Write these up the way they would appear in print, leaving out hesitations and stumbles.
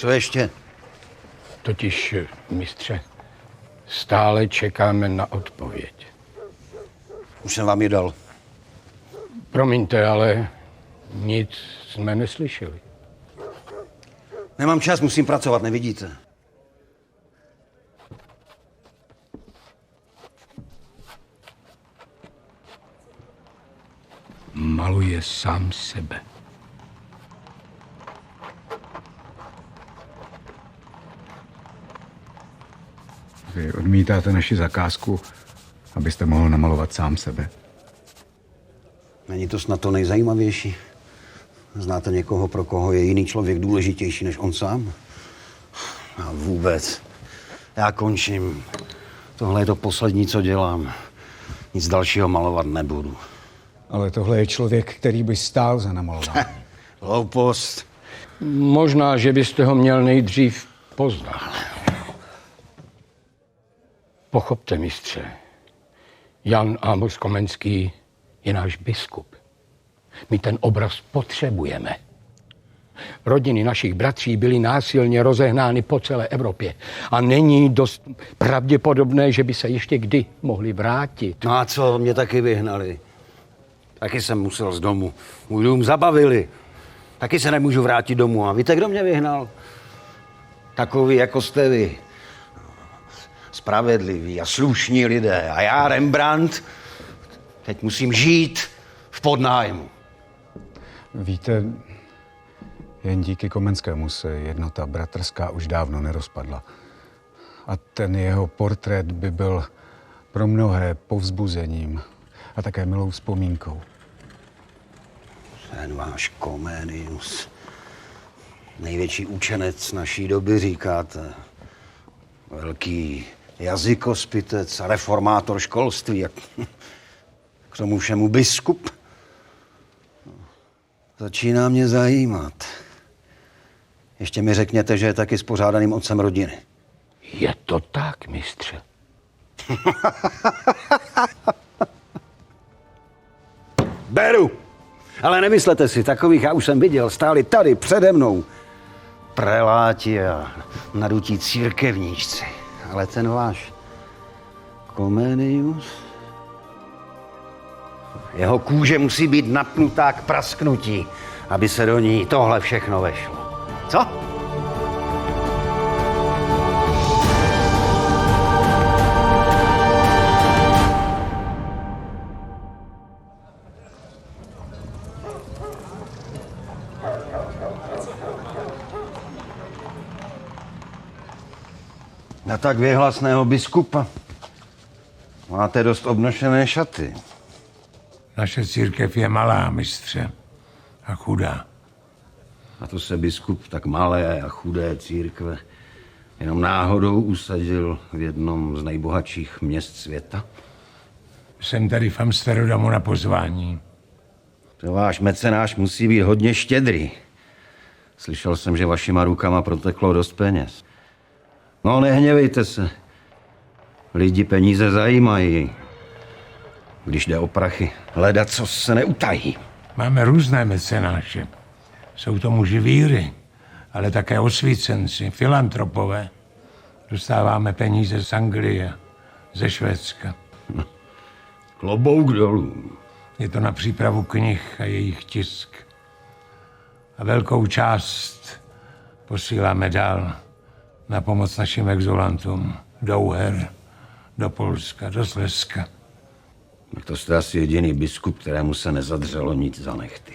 Co ještě? Totiž, mistře, stále čekáme na odpověď. Už jsem vám ji dal. Promiňte, ale nic jsme neslyšeli. Nemám čas, musím pracovat, nevidíte? Maluje sám sebe. Vy odmítáte naši zakázku, abyste mohl namalovat sám sebe. Není to snad to nejzajímavější? Znáte někoho, pro koho je jiný člověk důležitější než on sám? A vůbec. Já končím. Tohle je to poslední, co dělám. Nic dalšího malovat nebudu. Ale tohle je člověk, který by stál za namalováním. Hloupost. Možná, že byste ho měl nejdřív poznat. Pochopte, mistře, Jan Amos Komenský je náš biskup. My ten obraz potřebujeme. Rodiny našich bratří byly násilně rozehnány po celé Evropě a není dost pravděpodobné, že by se ještě kdy mohli vrátit. No a co, mě taky vyhnali. Taky jsem musel z domu. Můj dům zabavili. Taky se nemůžu vrátit domů. A víte, kdo mě vyhnal? Takový, jako jste vy. Spravedliví a slušní lidé. A já, Rembrandt, teď musím žít v podnájmu. Víte, jen díky Komenskému se jednota bratrská už dávno nerozpadla. A ten jeho portrét by byl pro mnohé povzbuzením a také milou vzpomínkou. Ten váš Comenius. Největší učenec naší doby, říkáte. Velký jazykospitec a reformátor školství. A k tomu všemu biskup. Začíná mě zajímat. Ještě mi řekněte, že je taky spořádaným otcem rodiny. Je to tak, mistře. Beru! Ale nemyslete si, takových já už jsem viděl, stáli tady přede mnou. Preláti a nadutí církevníčci. Ale ten váš Comenius, jeho kůže musí být napnutá k prasknutí, aby se do ní tohle všechno vešlo. Co? Na tak věhlasného biskupa máte dost obnošené šaty. Naše církev je malá, mistře, a chudá. A to se biskup tak malé a chudé církve jenom náhodou usadil v jednom z nejbohatších měst světa? Jsem tady v Amsterdamu na pozvání. To váš mecenáš musí být hodně štědrý. Slyšel jsem, že vašima rukama proteklo dost peněz. No, nehněvejte se. Lidi peníze zajímají. Když jde o prachy, hledat, co se neutají. Máme různé mecenáše. Jsou to muži víry, ale také osvícenci, filantropové. Dostáváme peníze z Anglie, ze Švédska. Klobouk dolů. Je to na přípravu knih a jejich tisk. A velkou část posíláme dál na pomoc našim exulantům do Uher, do Polska, do Slezska. Tak to jste asi jediný biskup, kterému se nezadřelo nic za nechty.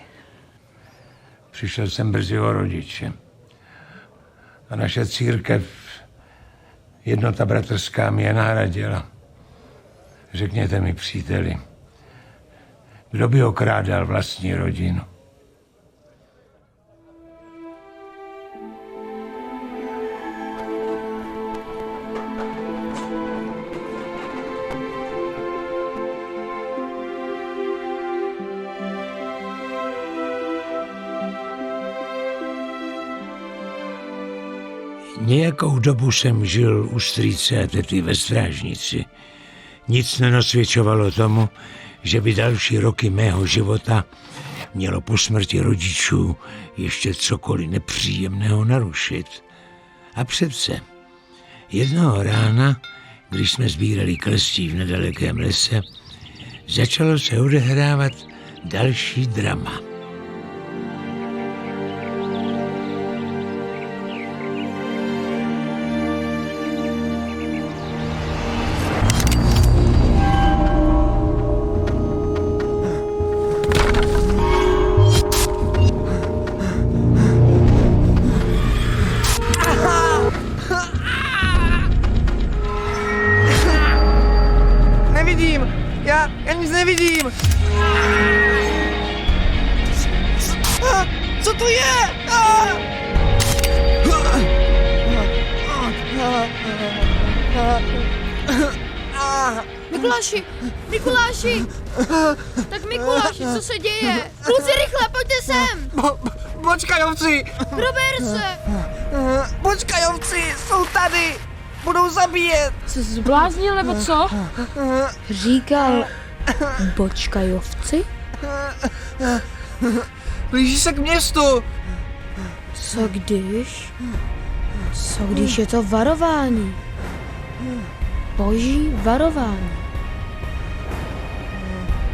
Přišel jsem brzy o rodiče. A naše církev, jednota bratrská, mě nahradila. Řekněte mi, příteli, kdo by okrádal vlastní rodinu? Nějakou dobu jsem žil u strýce a tety ve Strážnici. Nic nenasvědčovalo tomu, že by další roky mého života mělo po smrti rodičů ještě cokoliv nepříjemného narušit. A přece, jednoho rána, když jsme sbírali klestí v nedalekém lese, začalo se odehrávat další drama. Nevidím! Já nic nevidím! Co to je? Mikuláši! Mikuláši! Tak Mikuláši, co se děje? Kluci, rychle, pojďte sem! Počkajovci! Prober se! Počkajovci! Jsou tady! Budou zabíjet! Se zbláznil nebo co? Říkal bočkajovci? Blíží se k městu! Co když je to varování? Boží varování.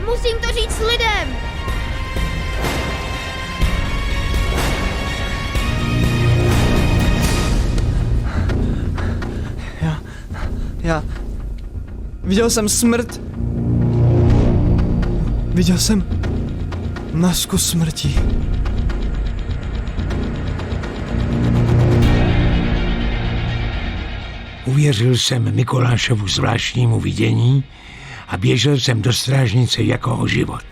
Musím to říct lidem! Já viděl jsem smrt. Viděl jsem masku smrti. Uvěřil jsem Mikulášovu zvláštnímu vidění a běžel jsem do strážnice jako o život.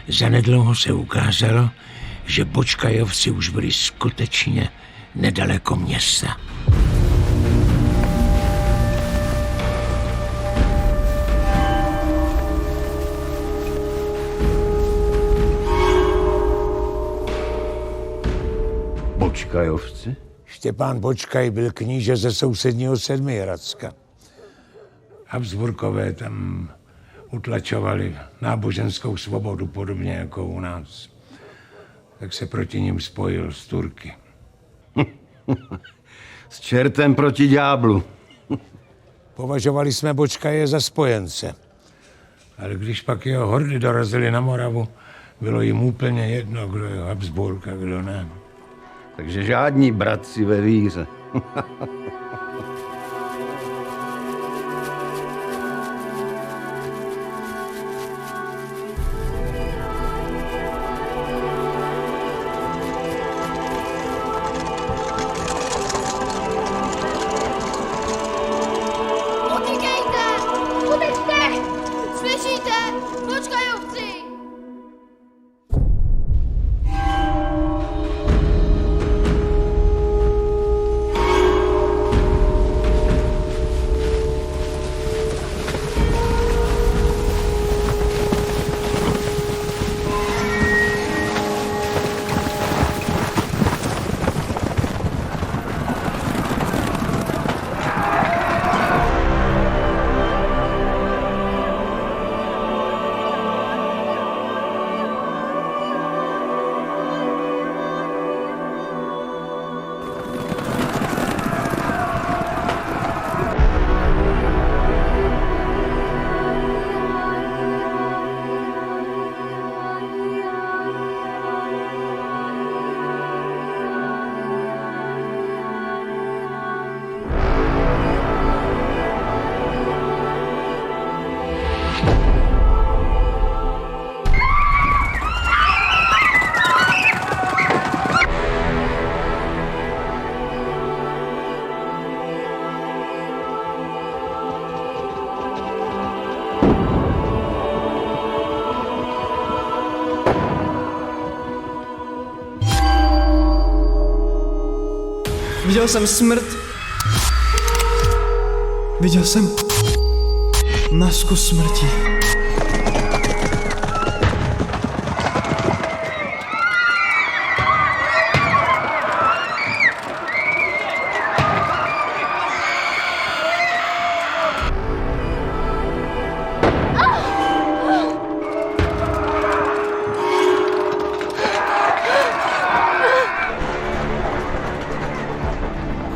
Zanedlouho se ukázalo, že bočkajovci už byli skutečně nedaleko města. Bočkajovci? Štěpán Bočkaj byl kníže ze sousedního Sedmihradska. Habsburkové tam utlačovali náboženskou svobodu podobně jako u nás. Tak se proti nim spojil s Turky. S čertem proti ďáblu. Považovali jsme Bočkaje za spojence. Ale když pak jeho hordy dorazily na Moravu, bylo jim úplně jedno, kdo je Habsburg a kdo ne. Takže žádní bratři ve víře. Utíkejte! Uteďte! Slyšíte? Bočkajovci! Viděl jsem smrt. Viděl jsem masku smrti.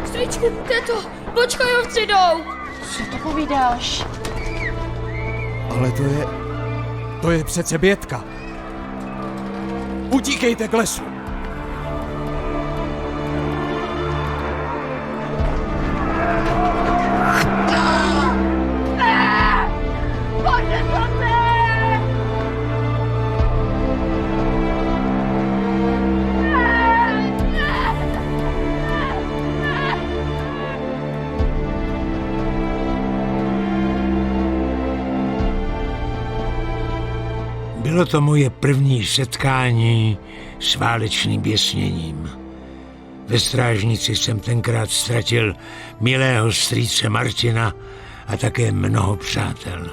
Jste biskup, to, Bočkajovci jdou. Co to povídáš? Ale to je přece Bětka. Utíkejte k lesu. Bylo to moje první setkání s válečným běsněním. Ve strážnici jsem tenkrát ztratil milého strýce Martina a také mnoho přátel.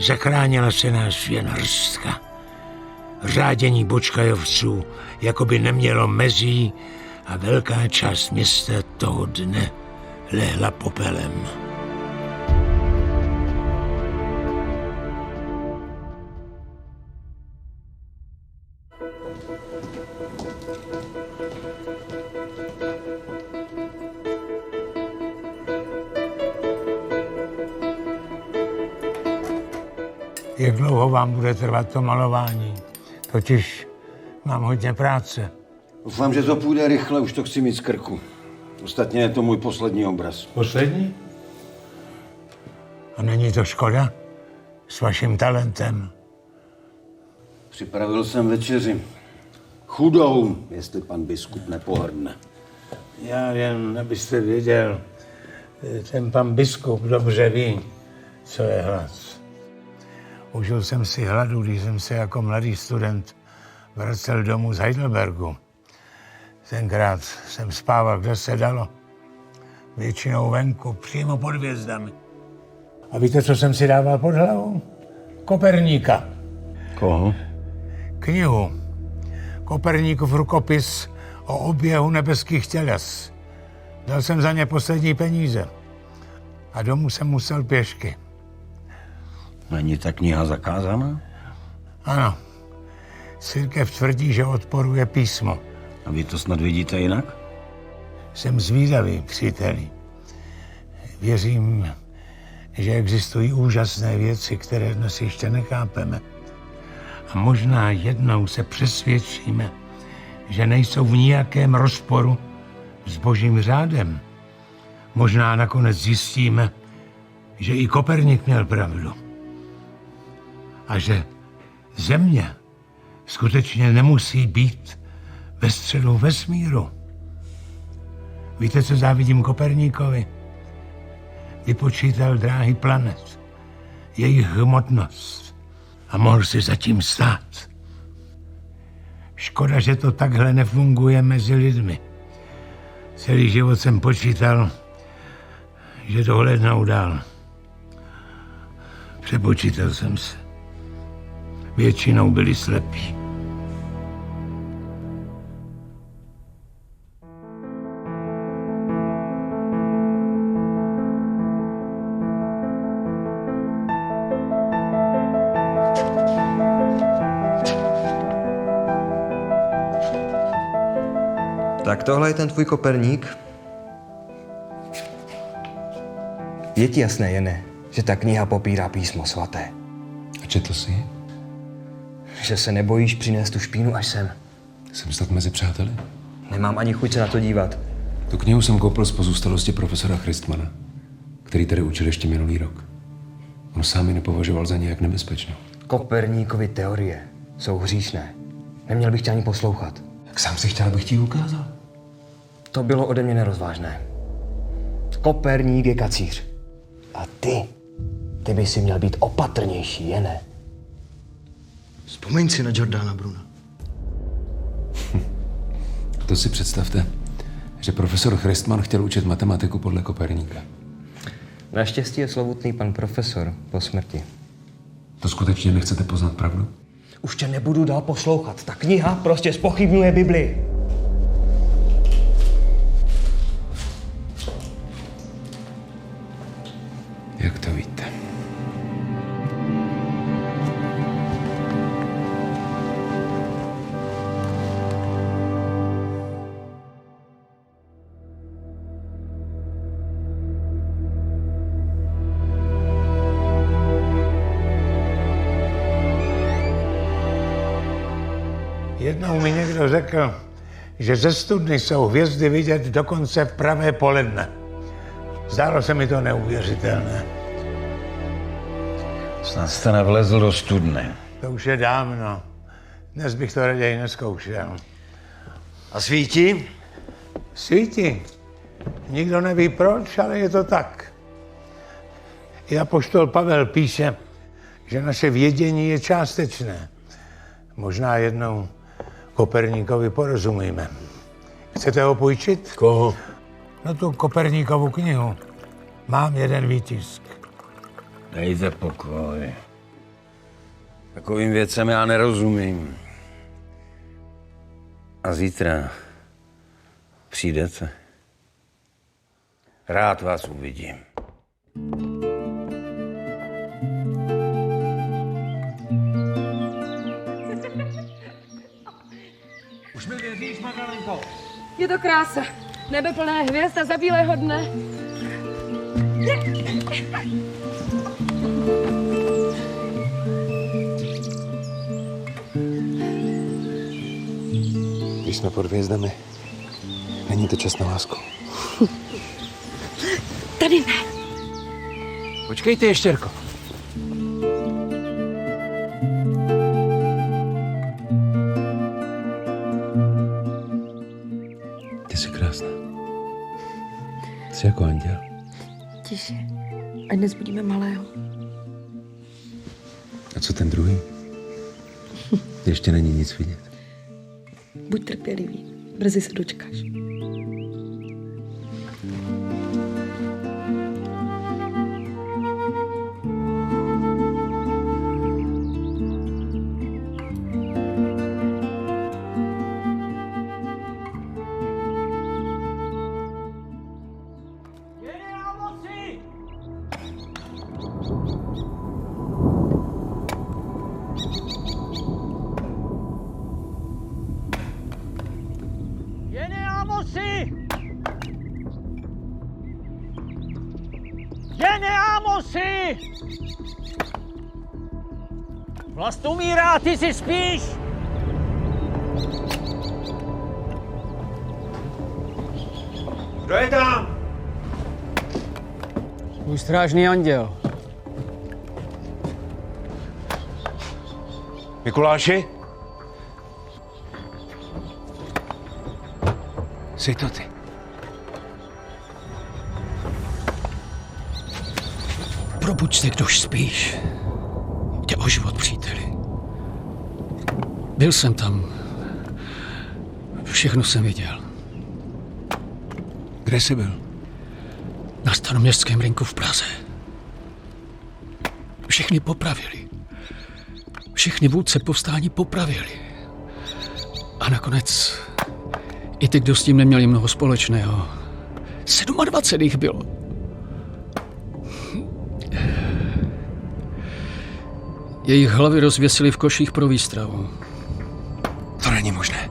Zachránila se nás jen hrstka. Řádění Bočkajovců jakoby nemělo mezí a velká část města toho dne lehla popelem. Jak dlouho vám bude trvat to malování? Totiž mám hodně práce. Doufám, že to půjde rychle, už to chci mít z krku. Ostatně je to můj poslední obraz. Poslední? A není to škoda? S vaším talentem. Připravil jsem večeři. Chudou, jestli pan biskup nepohrdne. Já jen, abyste věděl, ten pan biskup dobře ví, co je hlad. Užil jsem si hladu, když jsem se jako mladý student vracel domů z Heidelbergu. Tenkrát jsem spával, kde se dalo. Většinou venku, přímo pod hvězdami. A víte, co jsem si dával pod hlavou? Koperníka. Koho? Knihu. Koperníkův rukopis o oběhu nebeských těles. Dal jsem za ně poslední peníze. A domů jsem musel pěšky. Není ta kniha zakázaná? Ano. Církev tvrdí, že odporuje písmo. A vy to snad vidíte jinak? Jsem zvídavý, příteli. Věřím, že existují úžasné věci, které dnes ještě nechápeme. A možná jednou se přesvědčíme, že nejsou v nijakém rozporu s Božím řádem. Možná nakonec zjistíme, že i Koperník měl pravdu. A že Země skutečně nemusí být ve středu vesmíru. Víte, co závidím Koperníkovi? Vypočítal dráhy planet, jejich hmotnost a mohl si zatím stát. Škoda, že to takhle nefunguje mezi lidmi. Celý život jsem počítal, že dohlédnou dál. Přepočítal jsem se. Většinou byli slepí. Tak tohle je ten tvůj Koperník? Je ti jasné, Jene, že ta kniha popírá písmo svaté? A četl jsi ji? Že se nebojíš přinést tu špínu až sem? Jsem snad mezi přáteli? Nemám ani chuť se na to dívat. Tu knihu jsem koupil z pozůstalosti profesora Christmana, který tady učil ještě minulý rok. On sám ji nepovažoval za nějak nebezpečnou. Koperníkovy teorie jsou hříšné. Neměl bych tě ani poslouchat. Tak sám si chtěl, abych ti ji ukázal. To bylo ode mě nerozvážné. Koperník je kacíř. A ty by si měl být opatrnější, Jene. Vzpomeň si na Giordana Bruna. To si představte, že profesor Christman chtěl učit matematiku podle Koperníka. Naštěstí je slovutný pan profesor po smrti. To skutečně nechcete poznat pravdu? Už tě nebudu dál poslouchat. Ta kniha prostě zpochybňuje Bibli. Jak to víte? Jednou mi někdo řekl, že ze studny jsou hvězdy vidět dokonce v pravé poledne. Zdálo se mi to neuvěřitelné. Snad jste nevlezl do studny. To už je dávno. Dnes bych to raději neskoušel. A svítí? Svítí. Nikdo neví proč, ale je to tak. I apoštol Pavel píše, že naše vědění je částečné. Možná jednou Koperníkovi porozumíme. Chcete ho půjčit? Koho? No tu Koperníkovu knihu. Mám jeden výtisk. Dejte pokoj. Takovým věcem já nerozumím. A zítra přijdete? Rád vás uvidím. Už mi věříš, Magdalenko? Je to krása. Nebe plné hvězd a za bílého dne. Když jsme pod hvězdami, není to čas na lásku. Tady ne. Počkejte, ještěrko. Ty jsi krásná. Jsi jako anděl. Tiše. Ať nezbudíme malého. A co ten druhý? Ještě není nic vidět. Buď trpělivý. Brzy se dočkáš. Vlastomíra, ty si spíš? Kdo je tam? Můj strážný anděl. Mikuláši? Jsi to ty. Probuď se, kdož spíš. Jde o život, příteli. Byl jsem tam. Všechno jsem viděl. Kde jsi byl? Na Staroměstském rynku v Praze. Všechny popravili. Všechny vůdce povstání popravili. A nakonec i ty, kdo s tím neměli mnoho společného. 27 jich bylo. Jejich hlavy rozvěsili v koších pro výstrahu. To není možné.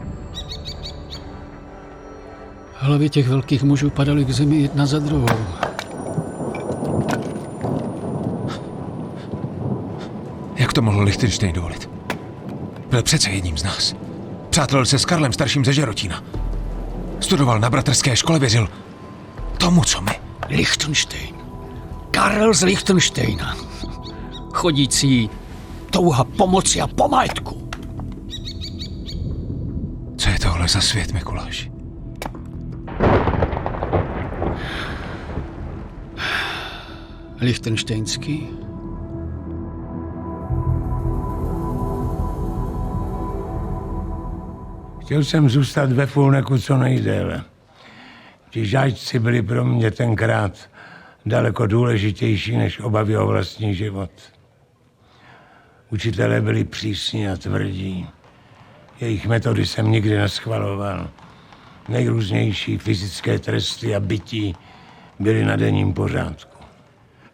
Hlavy těch velkých mužů padaly k zemi jedna za druhou. Jak to mohl Lichtenstein dovolit? Byl přece jedním z nás. Přátelil se s Karlem starším ze Žerotína. Studoval na bratrské škole, věřil tomu, co my. Lichtenstein. Karel z Lichtensteina. Chodící touha pomoci a po majetku. Co je tohle za svět, Mikuláš? Lichtensteinský? Chtěl jsem zůstat ve Fulneku co nejdéle. Ti žáčci byli pro mě tenkrát daleko důležitější než obavy o vlastní život. Učitelé byli přísní a tvrdí. Jejich metody jsem nikdy neschvaloval. Nejrůznější fyzické tresty a bytí byly na denním pořádku.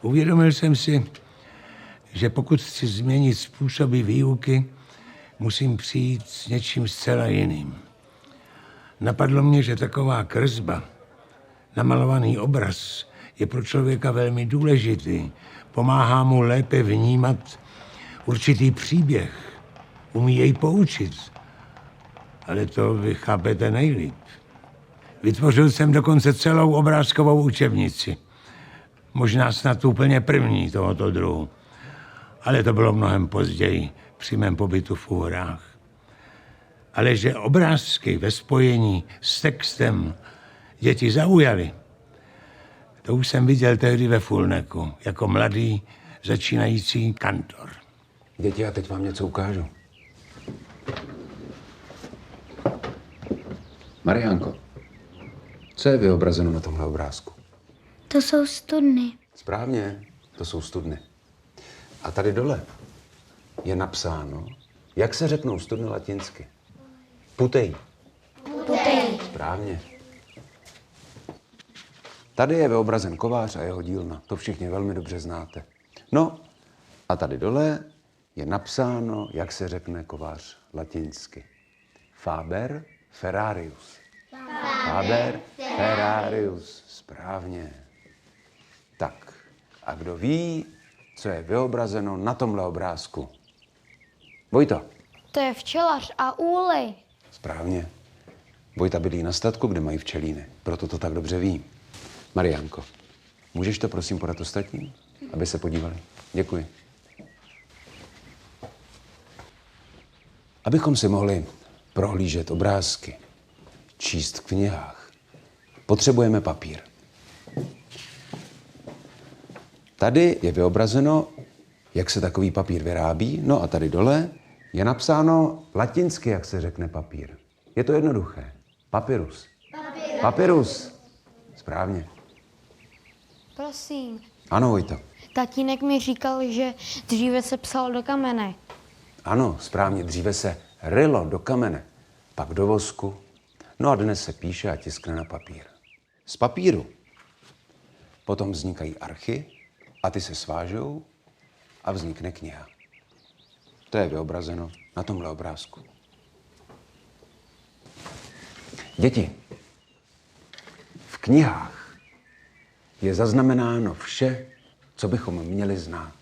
Uvědomil jsem si, že pokud chci změnit způsoby výuky, musím přijít s něčím zcela jiným. Napadlo mě, že taková kresba, namalovaný obraz, je pro člověka velmi důležitý. Pomáhá mu lépe vnímat určitý příběh, umí jej poučit. Ale to vy chápete nejlíp. Vytvořil jsem dokonce celou obrázkovou učebnici. Možná snad úplně první tohoto druhu. Ale to bylo mnohem později, při mém pobytu v Úhrách. Ale že obrázky ve spojení s textem děti zaujaly, to už jsem viděl tehdy ve Fulneku, jako mladý začínající kantor. Děti, já teď vám něco ukážu. Mariánko, co je vyobrazeno na tomhle obrázku? To jsou studny. Správně, to jsou studny. A tady dole je napsáno, jak se řeknou studny latinsky. Putej. Putej. Správně. Tady je vyobrazen kovář a jeho dílna. To všichni velmi dobře znáte. No a tady dole je napsáno, jak se řekne kovář latinsky. Faber Ferrarius. Faber Ferrarius. Správně. Tak, a kdo ví, co je vyobrazeno na tomhle obrázku? Vojto. To je včelař a úlej. Správně. Vojta bydlí na statku, kde mají včelíny. Proto to tak dobře ví. Mariánko, můžeš to prosím podat ostatním, aby se podívali? Děkuji. Abychom si mohli prohlížet obrázky, číst v knihách, potřebujeme papír. Tady je vyobrazeno, jak se takový papír vyrábí, no a tady dole je napsáno latinsky, jak se řekne papír. Je to jednoduché. Papyrus. Papyrus. Správně. Prosím. Ano, Vojto. Tatínek mi říkal, že dříve se psal do kamene. Ano, správně. Dříve se rylo do kamene, pak do vosku. No a dnes se píše a tiskne na papír. Z papíru potom vznikají archy a ty se svážou a vznikne kniha. To je vyobrazeno na tomhle obrázku. Děti, v knihách je zaznamenáno vše, co bychom měli znát.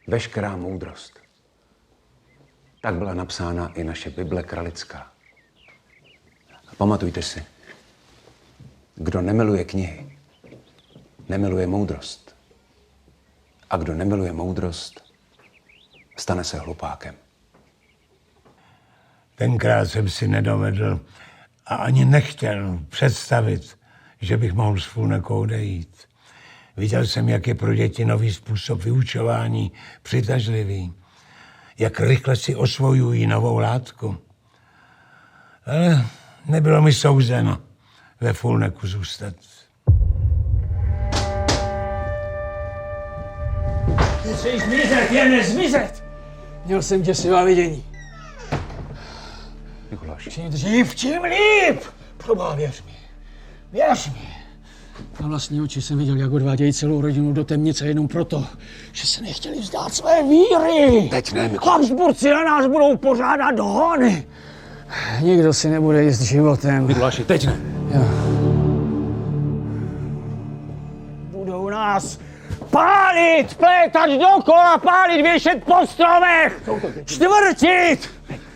Veškerá moudrost. Tak byla napsána i naše Bible kralická. A pamatujte si, kdo nemiluje knihy, nemiluje moudrost. A kdo nemiluje moudrost, stane se hlupákem. Tenkrát jsem si nedovedl a ani nechtěl představit, že bych mohl s Fulnekou odejít. Viděl jsem, jak je pro děti nový způsob vyučování přitažlivý, jak rychle si osvojují novou látku. Ale nebylo mi souzeno ve Fulneku zůstat. Musíš zmizet, jen zmizet! Měl jsem děsivá vidění. Mikuláši. Čím dřív, tím líp! Proboha, věř mi. Věř mi. Na vlastní oči jsem viděl, jak odvádějí celou rodinu do temnice jenom proto, že se nechtěli vzdát své víry. Teď ne, Mikuláši. Habsburci na nás budou pořádat hony. Nikdo si nebude jíst životem. Mikuláši, teď ne. Jo. Budou nás pálit, plétat dokola, pálit, věšet po stromech, čtvrtit,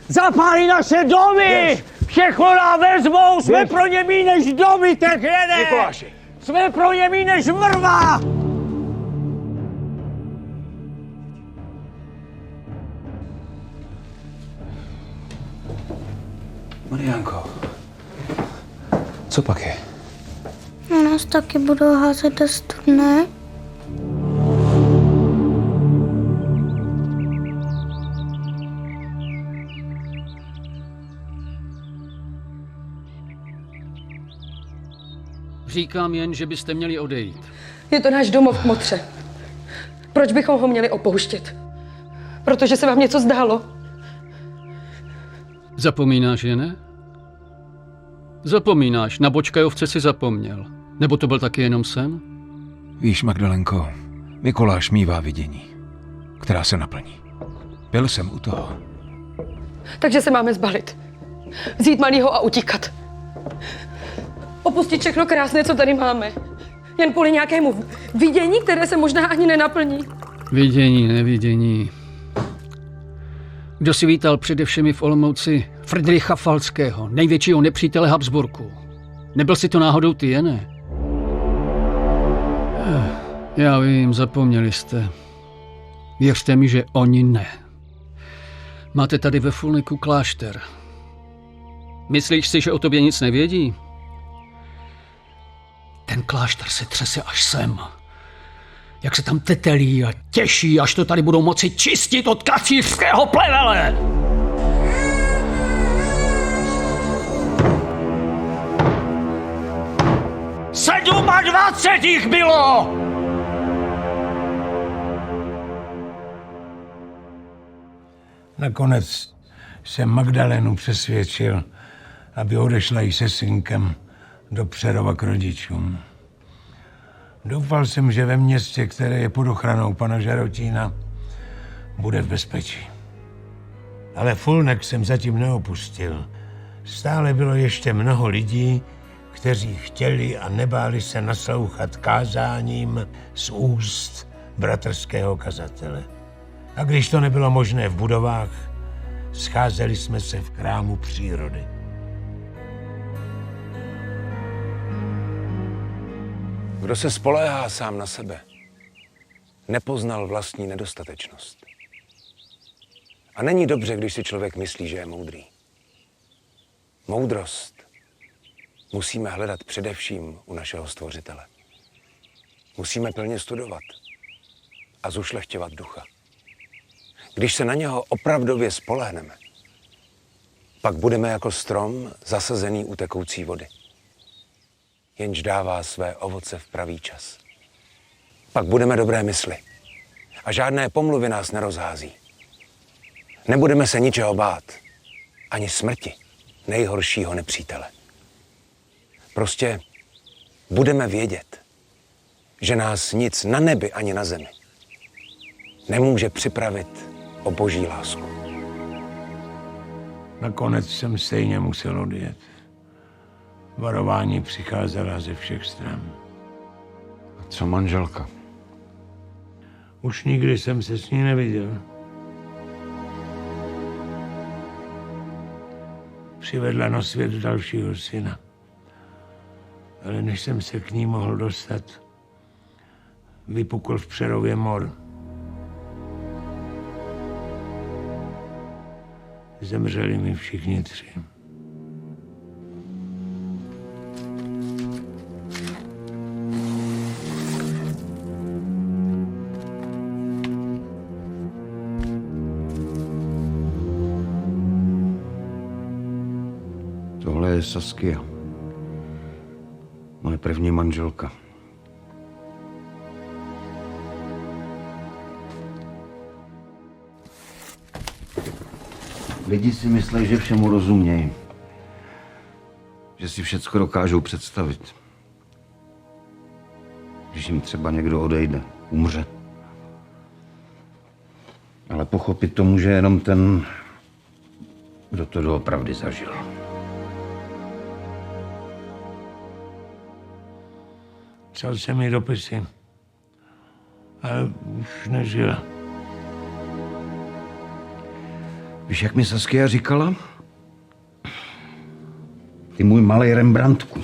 zapálí naše domy, všechno nám vezmou, jsme pro ně míň než dobytek jeden, jsme pro ně míň než mrva. Mariánko, co pak je? Nás taky budou házet do studny. Říkám jen, že byste měli odejít. Je to náš domov, kmotře. Proč bychom ho měli opouštět? Protože se vám něco zdálo? Zapomínáš, že ne? Zapomínáš, na Bočkajovce si zapomněl. Nebo to byl taky jenom sen? Víš, Magdalenko, Mikuláš mívá vidění, která se naplní. Byl jsem u toho. Takže se máme zbalit. Vzít malýho a utíkat. Opustit všechno krásné, co tady máme. Jen kvůli nějakému vidění, které se možná ani nenaplní. Vidění, nevidění. Kdo si vítal především v Olomouci Friedricha Falckého, největšího nepřítele Habsburků? Nebyl si to náhodou ty, Jene? Já vím, zapomněli jste. Věřte mi, že oni ne. Máte tady ve Fulneku klášter. Myslíš si, že o tobě nic nevědí? Ten klášter se třese až sem. Jak se tam tetelí a těší, až to tady budou moci čistit od kacířského plevele! Sedm 20 jich bylo! Nakonec jsem Magdalénu přesvědčil, aby odešla i se synkem do Přerova k rodičům. Doufal jsem, že ve městě, které je pod ochranou pana Žarotína, bude v bezpečí. Ale Fulnek jsem zatím neopustil. Stále bylo ještě mnoho lidí, kteří chtěli a nebáli se naslouchat kázáním z úst bratrského kazatele. A když to nebylo možné v budovách, scházeli jsme se v krámu přírody. Kdo se spoléhá sám na sebe, nepoznal vlastní nedostatečnost. A není dobře, když si člověk myslí, že je moudrý. Moudrost musíme hledat především u našeho Stvořitele. Musíme plně studovat a zušlechťovat ducha. Když se na něho opravdově spolehneme, pak budeme jako strom zasazený u tekoucí vody, jenž dává své ovoce v pravý čas. Pak budeme dobré mysli a žádné pomluvy nás nerozhází. Nebudeme se ničeho bát, ani smrti, nejhoršího nepřítele. Prostě budeme vědět, že nás nic na nebi ani na zemi nemůže připravit o boží lásku. Nakonec jsem stejně musel odjet. Varování přicházela ze všech stran. A co manželka? Už nikdy jsem se s ní neviděl. Přivedla na svět dalšího syna. Ale než jsem se k ní mohl dostat, vypukl v Přerově mor. Zemřeli mi všichni tři. Tohle je Saskia. Moje první manželka. Lidi si myslí, že všemu rozumějí. Že si všecko dokážou představit. Když jim třeba někdo odejde, umře. Ale pochopit to může jenom ten, kdo to doopravdy zažil. Psal jsem jí dopisy, ale už nežila. Víš, jak mi Saskia říkala? Ty můj malej Rembrandtku.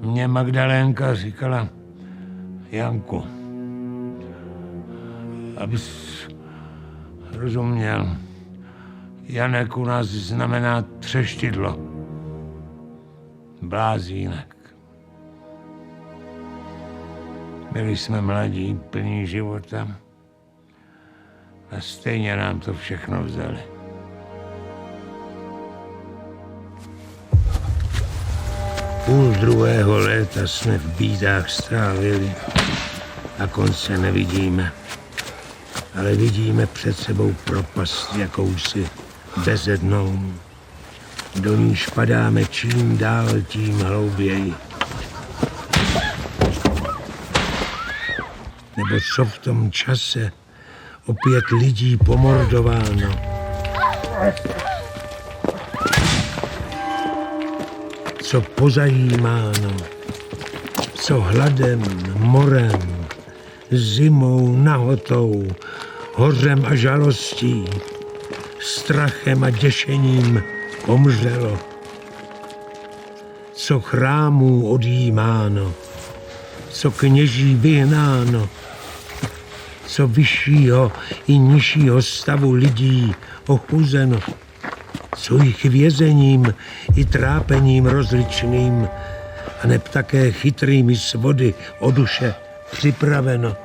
Mně Magdalénka říkala Janku. Abys rozuměl, Janek u nás znamená třeštidlo. Blázínek. Byli jsme mladí, plní života a stejně nám to všechno vzali. Půl druhého léta jsme v bídách strávili a konce nevidíme. Ale vidíme před sebou propast jakousi bezednou. Do níž padáme čím dál, tím hlouběji. Nebo co v tom čase opět lidí pomordováno. Co pozajímáno, co hladem, morem, zimou, nahotou, hořem a žalostí, strachem a děšením omřelo. Co chrámů odjímáno, co kněží vyhnáno, co vyššího i nižšího stavu lidí ochuzeno, co jich vězením i trápením rozličným, a neb také chytrými svody o duše připraveno.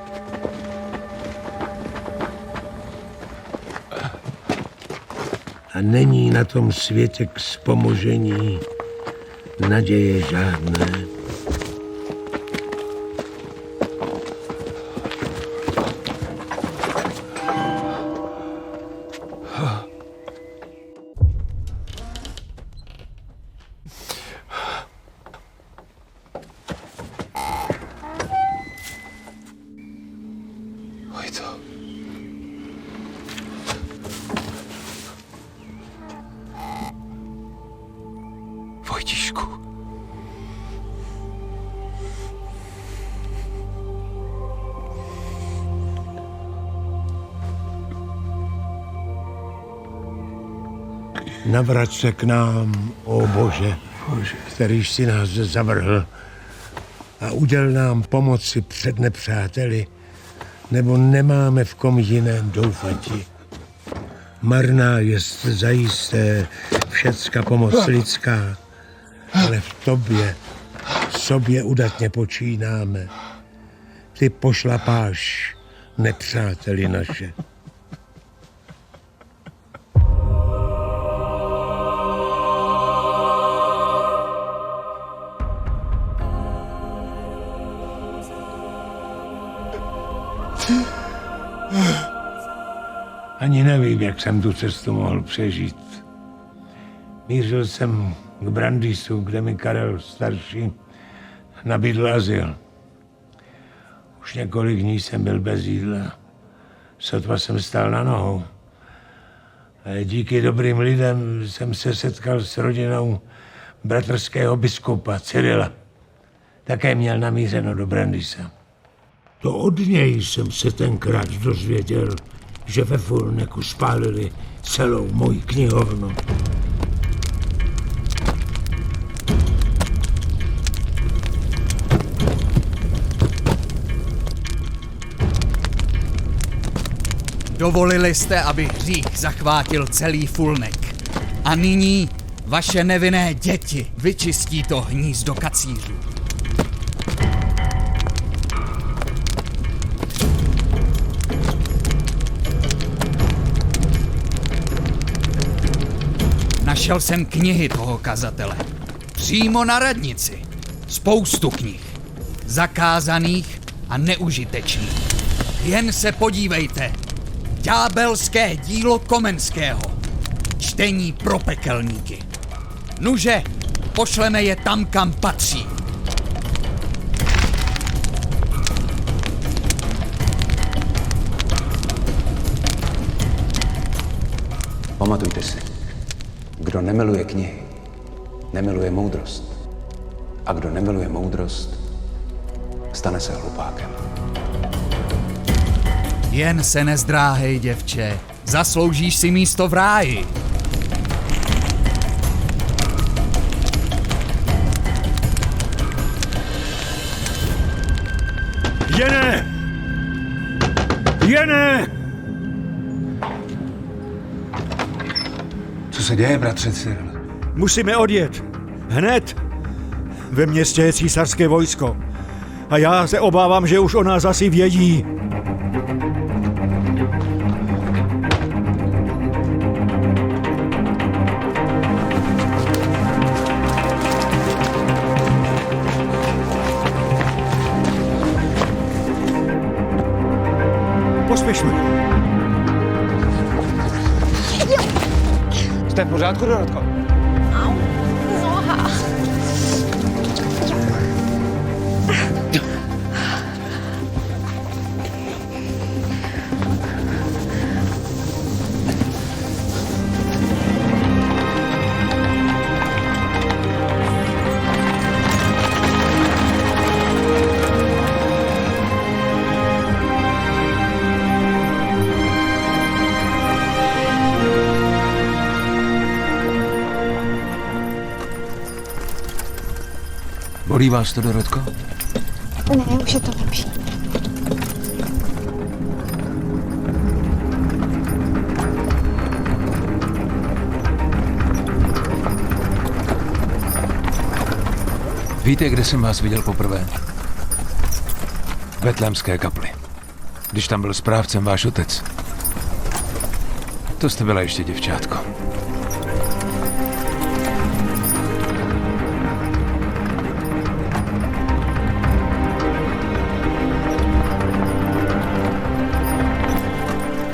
A není na tom světě k vzpomožení naděje žádné. Vojtíšku. Navrať se k nám, ó Bože, kterýž si nás zavrhl, a uděl nám pomoci před nepřáteli, nebo nemáme v kom jiném doufati. Marná jest zajisté všecka pomoc lidská, ale v tobě sobě udatně počínáme. Ty pošlapáš nepřáteli naše. Ani nevím, jak jsem tu cestu mohl přežít. Mířil jsem k Brandýsu, kde mi Karel starší nabídl azyl. Už několik dní jsem byl bez jídla. Sotva jsem stál na nohou. Ale díky dobrým lidem jsem se setkal s rodinou bratrského biskupa Cyrila. Také měl namířeno do Brandýsa. To od něj jsem se tenkrát dozvěděl, že ve Fulneku spálili celou moji knihovnu. Dovolili jste, aby hřích zachvátil celý Fulnek. A nyní vaše nevinné děti vyčistí to hnízdo kacířů. Našel jsem knihy toho kazatele. Přímo na radnici. Spoustu knih. Zakázaných a neužitečných. Jen se podívejte. Ďábelské dílo Komenského. Čtení pro pekelníky. Nuže, pošleme je tam, kam patří. Pamatujte si, kdo nemiluje knihy, nemiluje moudrost. A kdo nemiluje moudrost, stane se hlupákem. Jen se nezdráhej, děvče. Zasloužíš si místo v ráji. Jene! Jene! Co se děje, bratře Cyril? Musíme odjet. Hned. Ve městě je císařské vojsko. A já se obávám, že už o nás asi vědí. Pospěšme. Jste v pořádku, Dorotko? Au, noha. Bolí vás to, Dorotko? Ne, už je to lepší. Víte, kde jsem vás viděl poprvé? V Betlémské kapli. Když tam byl správcem váš otec. To jste byla ještě děvčátko.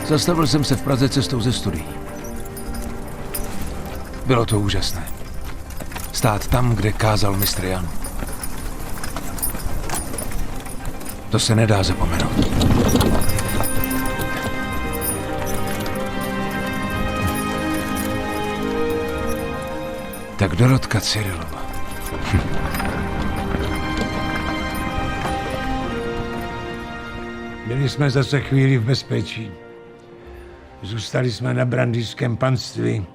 Zastavil jsem se v Praze cestou ze studií. Bylo to úžasné. Stát tam, kde kázal mistr Jan. To se nedá zapomenout. Tak Dorotka Cyrilova. Byli jsme zase chvíli v bezpečí. Zůstali jsme na brandýském panství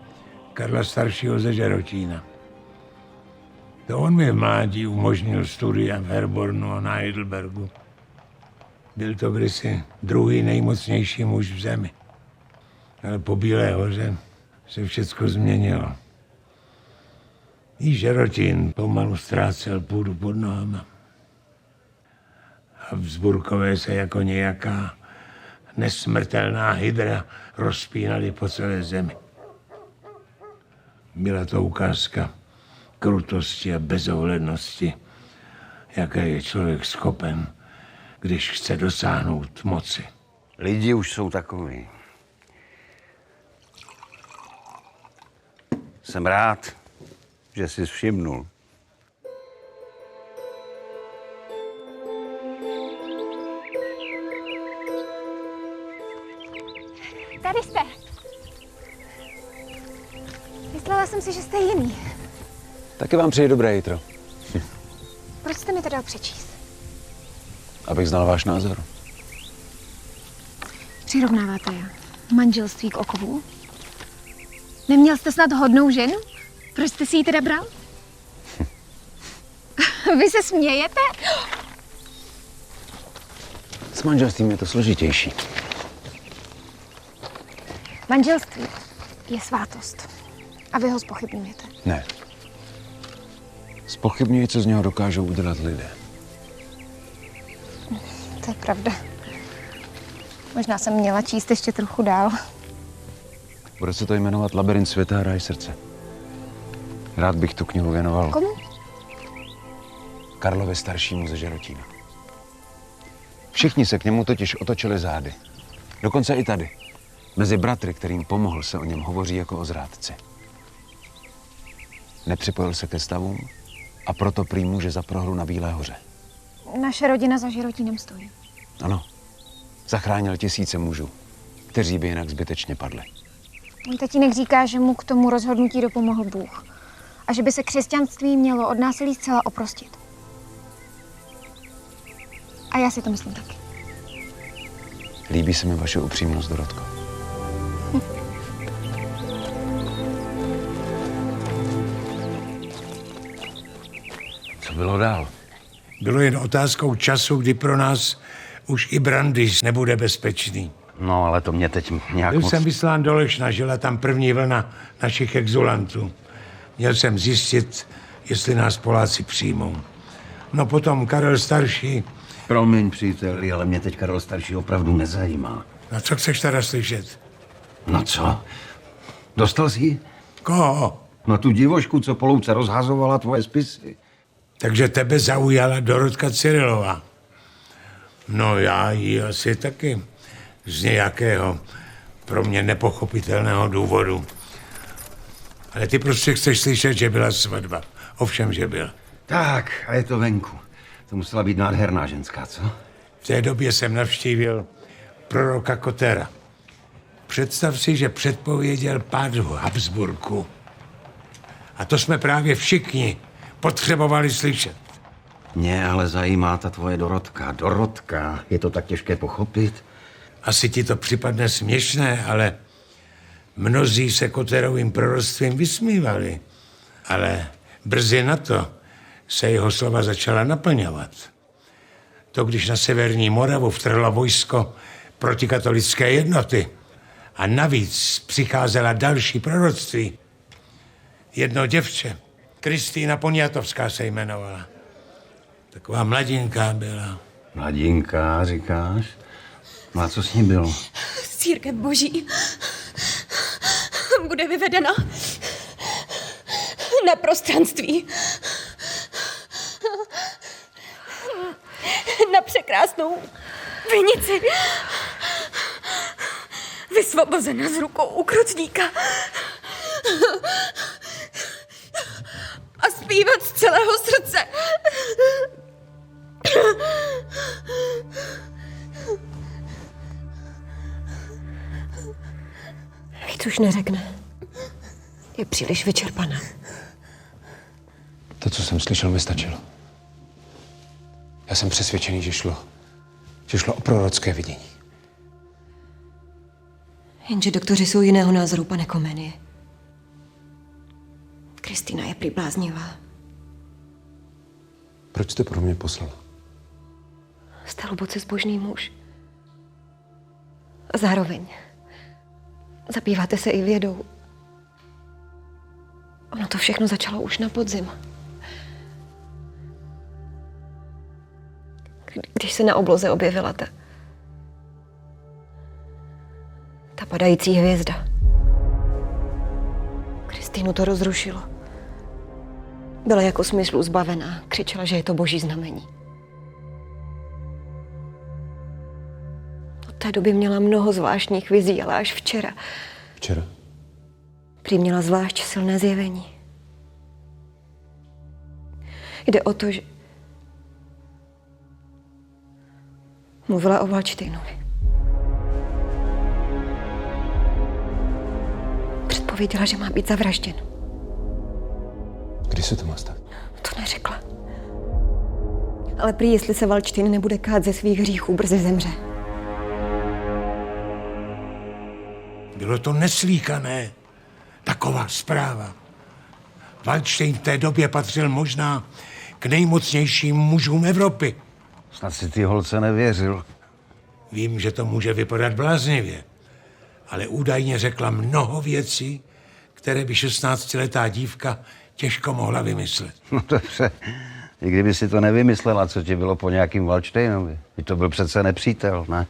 Karla staršího ze Žerotína. To on mi v mládí umožnil studia v Herbornu a na Heidelbergu. Byl to kdysi druhý nejmocnější muž v zemi. Ale po Bílé hoře se všecko změnilo. I Žerotín pomalu ztrácel půdu pod nohama. Habsburkové se jako nějaká nesmrtelná hydra rozpínali po celé zemi. Byla to ukázka krutosti a bezohlednosti, jaké je člověk schopen, když chce dosáhnout moci. Lidi už jsou takový. Jsem rád, že jsi všimnul. Tady jste. Myslela jsem si, že jste jiný. Taky vám přeji dobré jitro. Proč jste mi to dal přečíst? Abych znal váš názor. Přirovnáváte manželství k okovu? Neměl jste snad hodnou ženu? Proč jste si ji teda bral? Vy se smějete? S manželstvím je to složitější. Manželství je svátost. A vy ho zpochybňujete. Ne. Zpochybňuji, co z něho dokážou udělat lidé. To je pravda. Možná jsem měla číst ještě trochu dál. Bude se to jmenovat Labyrint světa a ráj srdce. Rád bych tu knihu věnoval. Komu? Karlovi staršímu ze Žerotína. Všichni se k němu totiž otočili zády. Dokonce i tady. Mezi bratry, kterým pomohl, se o něm hovoří jako o zrádci. Nepřipojil se ke stavům a proto prý může za prohru na Bílé hoře. Naše rodina za Žerotínem stojí. Ano. Zachránil tisíce mužů, kteří by jinak zbytečně padli. Můj tatínek říká, že mu k tomu rozhodnutí dopomohl Bůh. A že by se křesťanství mělo od násilí zcela oprostit. A já si to myslím taky. Líbí se mi vaše upřímnost, Dorotko. Co bylo dál? Bylo jen otázkou času, kdy pro nás už i Brandýs nebude bezpečný. No, ale to mě teď nějak Byl moc... jsem vyslán do Lešna, žila tam první vlna našich exulantů. Měl jsem zjistit, jestli nás Poláci přijmou. No potom Karel starší... Promiň, příteli, ale mě teď Karel starší opravdu nezajímá. No co chceš teda slyšet? No co? Dostal jsi ji? Koho? No tu divošku, co po louce rozhazovala tvoje spisy. Takže tebe zaujala Dorotka Cyrilová. No já ji asi taky. Z nějakého pro mě nepochopitelného důvodu. Ale ty prostě chceš slyšet, že byla svatba. Ovšem, že byla. Tak, a je to venku. To musela být nádherná ženská, co? V té době jsem navštívil proroka Kotera. Představ si, že předpověděl pád Habsburku. A to jsme právě všichni potřebovali slyšet. Mě ale zajímá ta tvoje Dorotka. Dorotka, je to tak těžké pochopit? Asi ti to připadne směšné, ale mnozí se Koterovým proroctvím vysmívali. Ale brzy na to se jeho slova začala naplňovat. To, když na severní Moravu vtrhlo vojsko protikatolické jednoty a navíc přicházela další proroctví. Jedno děvče, Kristýna Poniatovská se jmenovala. Taková mladinká byla. Mladinká, říkáš? No a co s ní bylo? Církev Boží bude vyvedena na prostranství. Na překrásnou vinici. Vysvobozena z rukou úkrutníka. A zpívat z celého srdce. Víc už neřekne. Je příliš vyčerpaná. To, co jsem slyšel, mi stačilo. Já jsem přesvědčený, že šlo o prorocké vidění. Jenže doktoři jsou jiného názoru, pane Komenie. Kristýna je prý bláznivá. Proč jste pro mě poslala? Jste hluboce zbožný muž. A zároveň zabýváte se i vědou. Ono to všechno začalo už na podzim. Když se na obloze objevila ta padající hvězda. Kristýnu to rozrušilo. Byla jako smyslu zbavená. Křičela, že je to boží znamení. Od té doby měla mnoho zvláštních vizí, ale až včera. Včera? Prý měla zvlášť silné zjevení. Jde o to, že mluvila o Valdštejnovi. Předpověděla, že má být zavražděn. Kdy se to má stát? To neřekla. Ale prý, jestli se Valdštejn nebude kát ze svých hříchů, brzy zemře. Bylo to neslíkané. Taková zpráva. Valdštejn v té době patřil možná k nejmocnějším mužům Evropy. Snad si ty holce nevěřil. Vím, že to může vypadat bláznivě, ale údajně řekla mnoho věcí, které by 16letá dívka těžko mohla vymyslet. No dobře, i kdyby si to nevymyslela, co ti bylo po nějakým Valdštejnovi. To byl přece nepřítel, ne?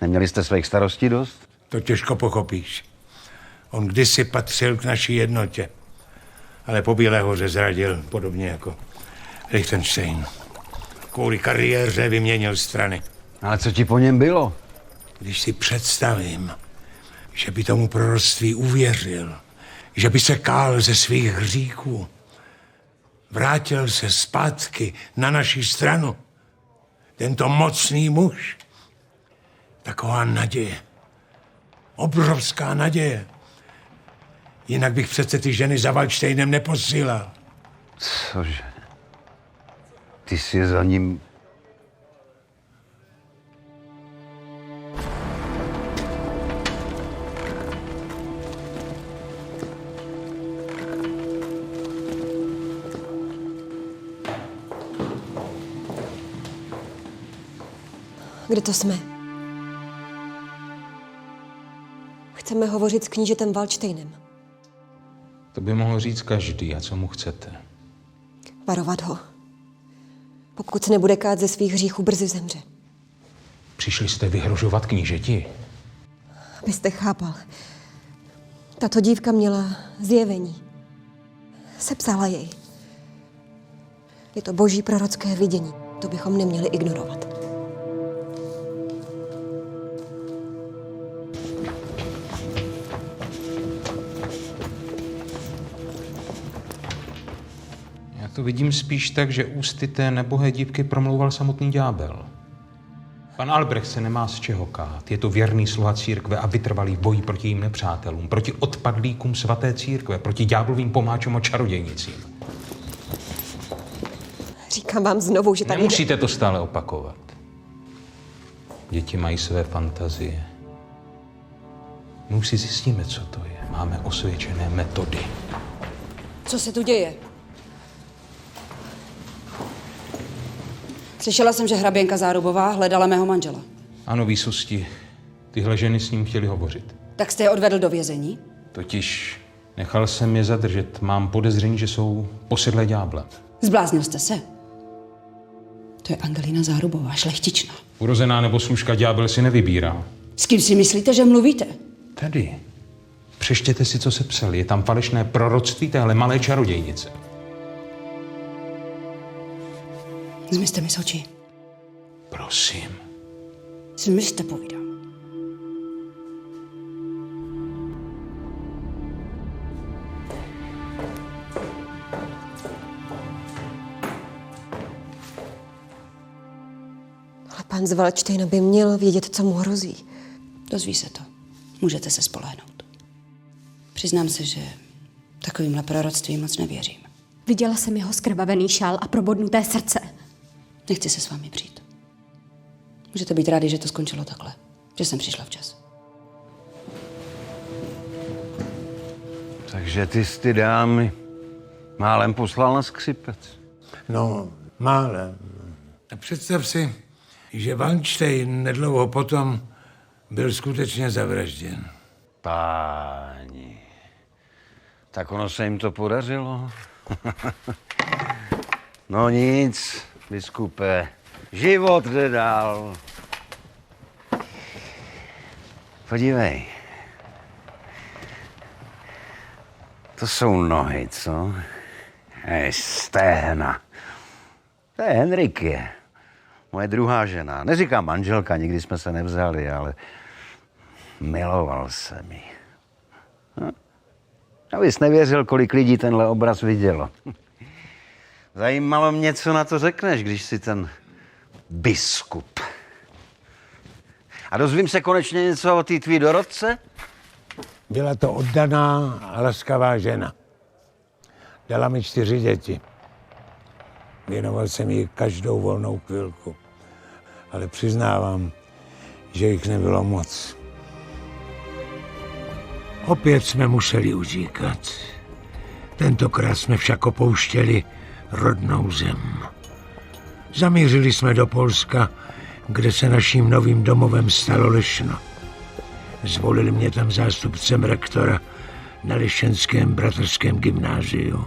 Neměli jste svých starostí dost? To těžko pochopíš. On kdysi patřil k naší jednotě, ale po Bílé hoře zradil, podobně jako Lichtenstein. Kvůli kariéře vyměnil strany. Ale co ti po něm bylo? Když si představím, že by tomu proroctví uvěřil, že by se kál ze svých hříchů, vrátil se zpátky na naši stranu, tento mocný muž, taková naděje, obrovská naděje. Jinak bych přece ty ženy za Valdštejnem neposílal. Cože? Ty jsi za ním... Kde to jsme? Chceme hovořit s knížetem Valdštejnem. To by mohl říct každý. A co mu chcete? Varovat ho. Pokud se nebude kát ze svých hříchů, brzy zemře. Přišli jste vyhrožovat knížeti? Abyste chápal. Tato dívka měla zjevení. Sepsala jej. Je to boží prorocké vidění. To bychom neměli ignorovat. Já to vidím spíš tak, že ústy té nebohé dívky promlouval samotný ďábel. Pan Albrecht se nemá z čeho kát. Je to věrný sluha církve a vytrvalý v boji proti jejím nepřátelům, proti odpadlíkům svaté církve, proti ďáblovým pomáčům a čarodějnicím. Říkám vám znovu, že tady... Nemusíte to stále opakovat. Děti mají své fantazie. My už si zjistíme, co to je. Máme osvědčené metody. Co se tu děje? Slyšela jsem, že hraběnka Zárubová hledala mého manžela. Ano, výsosti. Tyhle ženy s ním chtěli hovořit. Tak jste je odvedl do vězení? Totiž nechal jsem je zadržet. Mám podezření, že jsou posedlé ďáblem. Zbláznil jste se? To je Angelina Zárubová, šlechtična. Urozená nebo služka ďábel si nevybírá. S kým si myslíte, že mluvíte? Tedy. Přečtěte si, co se psal. Je tam falešné proroctví téhle malé čarodějnice. Zmizte mi z očí. Prosím. Zmizte, povídám. Ale pan z Valdštejna by měl vědět, co mu hrozí. Dozví se to. Můžete se spolehnout. Přiznám se, že takovýmhle proroctvím moc nevěřím. Viděla jsem jeho skrvavený šál a probodnuté srdce. Nechci se s vámi přijít. Můžete být rádi, že to skončilo takhle. Že jsem přišla včas. Takže ty jsi ty dámy málem poslal na skřipec. No, málem. A představ si, že Valdštejn nedlouho potom byl skutečně zavražděn. Páni, tak ono se jim to podařilo. No nic, biskupe, život jde dál. Podívej. To jsou nohy, co? Stehna. To je Henrikie, moje druhá žena. Neříkám manželka, nikdy jsme se nevzali, ale miloval jsem ji. Abys nevěřil, kolik lidí tenhle obraz vidělo. Zajímalo mě, co na to řekneš, když jsi ten biskup. A dozvím se konečně něco o té tvý dorodce? Byla to oddaná a laskavá žena. Dala mi 4 děti. Věnoval jsem jí každou volnou chvilku. Ale přiznávám, že jich nebylo moc. Opět jsme museli utíkat. Tentokrát jsme však opouštěli rodnou zem. Zamířili jsme do Polska, kde se naším novým domovem stalo Lešno. Zvolili mě tam zástupcem rektora na Lešenském bratrském gymnáziu.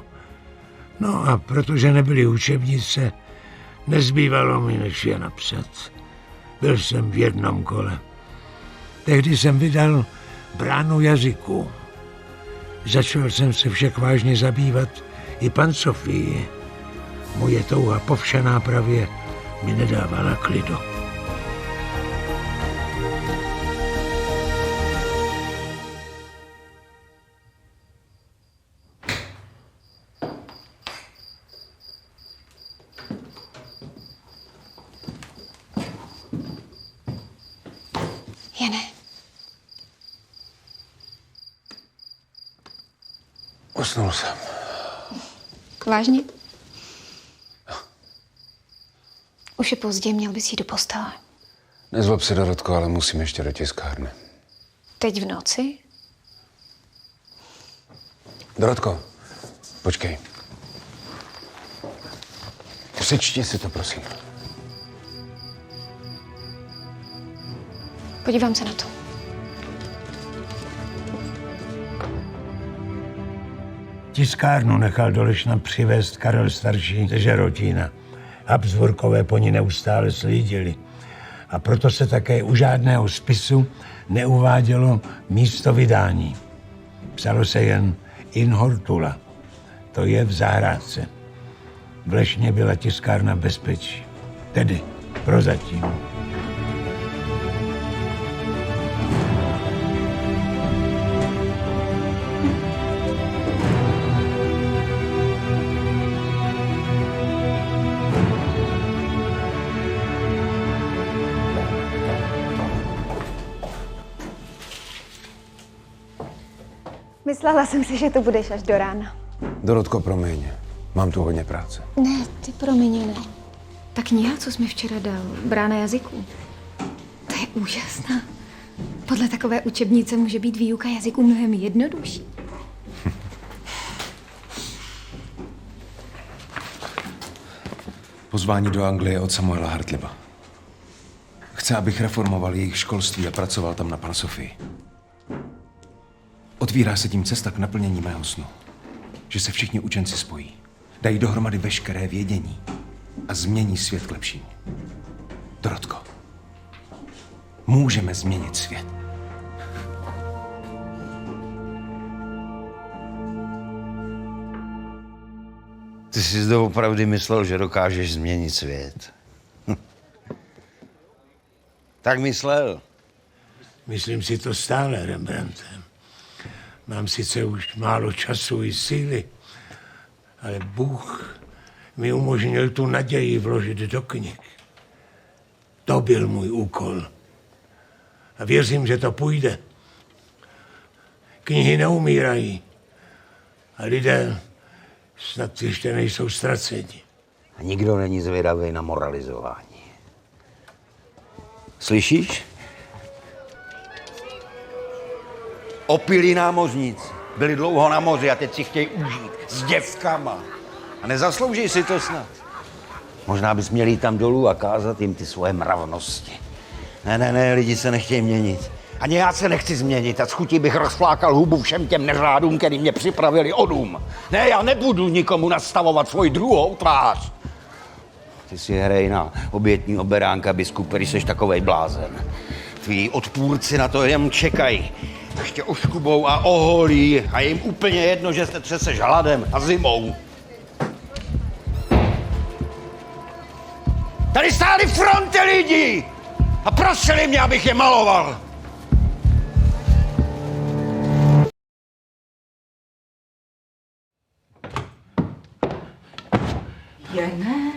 No a protože nebyly učebnice, nezbývalo mi, než je napsat. Byl jsem v jednom kole. Tehdy jsem vydal Bránu jazyků. Začal jsem se však vážně zabývat i pansofii. Moje touha po vše nápravě mi nedávala klidu. Jane. Usnul jsem. Vážně? Už je pozdě, měl bys jít do postele. Nezlob se, Dorotko, ale musím ještě do tiskárny. Teď v noci? Dorotko, počkej. Přečti si to, prosím. Podívám se na to. Tiskárnu nechal do Lešna přivést Karel starší ze Žerotína. Habsburkové po ní neustále slídili. A proto se také u žádného spisu neuvádělo místo vydání. Psalo se jen in hortula, to je v zahrádce. V Lešně byla tiskárna bezpečí, tedy prozatím. Myslela jsem si, že to budeš až do rána. Dorotko, promiň. Mám tu hodně práce. Ne, ty promiň, ne. Ta kniha, co jsi mi včera dal, Brána jazyků, to je úžasná. Podle takové učebnice může být výuka jazyků mnohem jednodušší. Pozvání do Anglie od Samuela Hartliba. Chce, abych reformoval jejich školství a pracoval tam na Pan Sofii. Otvírá se tím cesta k naplnění mého snu. Že se všichni učenci spojí, dají dohromady veškeré vědění a změní svět k lepšímu. Dorotko, můžeme změnit svět. Ty jsi doopravdy myslel, že dokážeš změnit svět. Tak myslel. Myslím si to stále, Rembrandte. Mám sice už málo času i síly, ale Bůh mi umožnil tu naději vložit do knih. To byl můj úkol. A věřím, že to půjde. Knihy neumírají. A lidé snad ještě nejsou ztraceni. A nikdo není zvědavý na moralizování. Slyšíš? Opilí námořníci. Byli dlouho na moři a teď si chtějí užít. S děvkama. A nezaslouží si to snad. Možná bys měl jít tam dolů a kázat jim ty svoje mravnosti. Ne, lidi se nechtějí měnit. Ani já se nechci změnit a s chutí bych rozflákal hubu všem těm neřádům, který mě připravili o dům. Ne, já nebudu nikomu nastavovat svoji druhou tvář. Ty si hrej na obětního beránka, biskupe, když seš takovej blázen. Tví odpůrci na to jen čekají. Ještě oškubou a oholí a je jim úplně jedno, že se třeseš hladem a zimou. Tady stály fronty lidí a prosili mě, abych je maloval. Jene?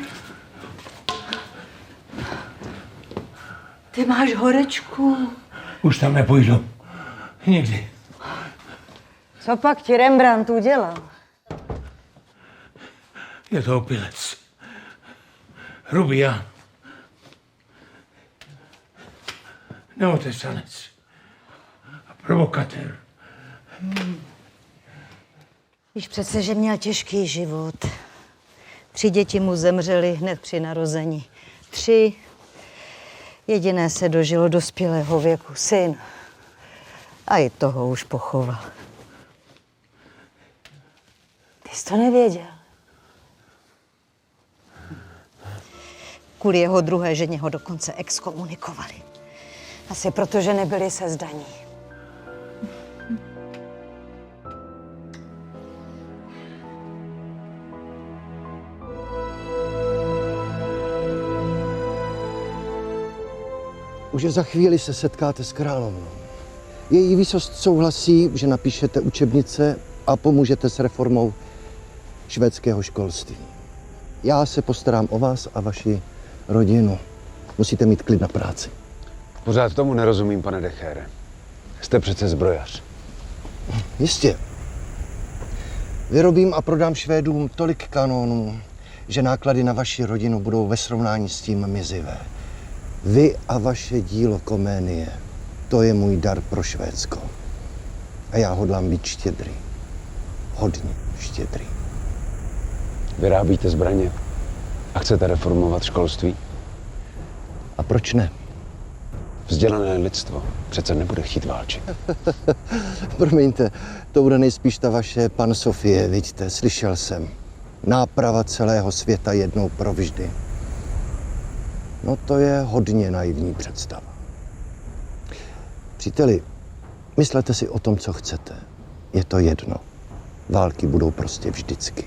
Ty máš horečku. Už tam nepůjdu. Nikdy. Co pak ti Rembrandt udělal? Je to opilec. Hrubý a neotesanec. A provokatér. Víš přece, že měl těžký život. 3 děti mu zemřely hned při narození. 3. Jediné se dožilo dospělého věku, syn. A i toho už pochoval. Ty jsi to nevěděl. Kvůli jeho druhé ženě ho dokonce exkomunikovali. Asi proto, že nebyli sezdaní. Už za chvíli se setkáte s královnou. Její výsost souhlasí, že napíšete učebnice a pomůžete s reformou švédského školství. Já se postarám o vás a vaši rodinu. Musíte mít klid na práci. Pořád tomu nerozumím, pane Dechere. Jste přece zbrojař. Jistě. Vyrobím a prodám Švédům tolik kanónů, že náklady na vaši rodinu budou ve srovnání s tím mizivé. Vy a vaše dílo Koménie, to je můj dar pro Švédsko. A já hodlám být štědrý. Hodně štědrý. Vyrábíte zbraně a chcete reformovat školství? A proč ne? Vzdělané lidstvo přece nebude chtít válčit. Promiňte, to bude nejspíš ta vaše Pan Sofie, vidíte, slyšel jsem. Náprava celého světa jednou provždy. No to je hodně naivní představa. Příteli, myslete si o tom, co chcete. Je to jedno. Války budou prostě vždycky.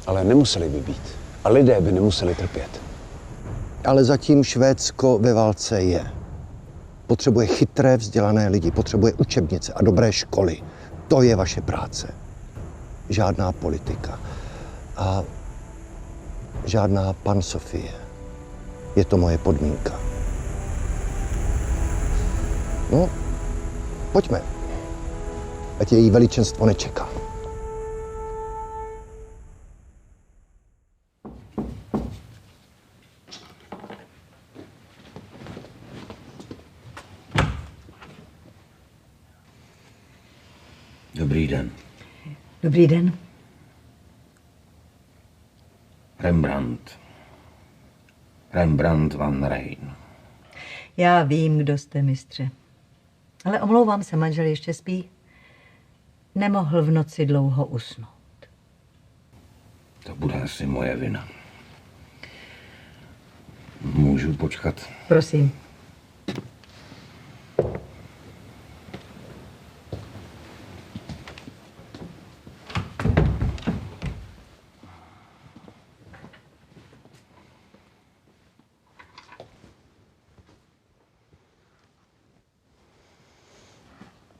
Ale nemuseli by být. A lidé by nemuseli trpět. Ale zatím Švédsko ve válce je. Potřebuje chytré, vzdělané lidi, potřebuje učebnice a dobré školy. To je vaše práce. Žádná politika. A žádná Pan Sofie. Je to moje podmínka. No, pojďme. Ať její veličenstvo nečeká. Dobrý den. Dobrý den. Rembrandt. Rembrandt van Rijn. Já vím, kdo jste, mistře. Ale omlouvám se, manžel ještě spí. Nemohl v noci dlouho usnout. To bude asi moje vina. Můžu počkat? Prosím.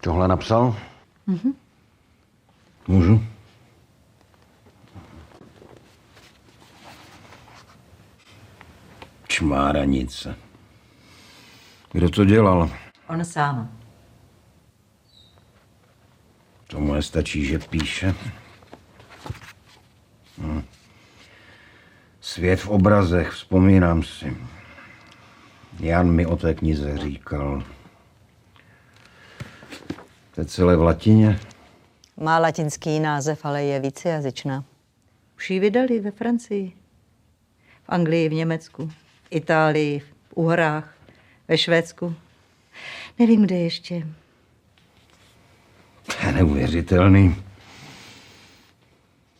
Tohle napsal? Mhm. Můžu? Čmáranice. Kdo to dělal? On sám. Tomu nestačí, že píše. Svět v obrazech, vzpomínám si. Jan mi o té knize říkal. To je celé v latině? Má latinský název, ale je vícejazyčná. Už ji vydali ve Francii, v Anglii, v Německu, v Itálii, v Uhrách, ve Švédsku. Nevím, kde ještě. To je neuvěřitelný.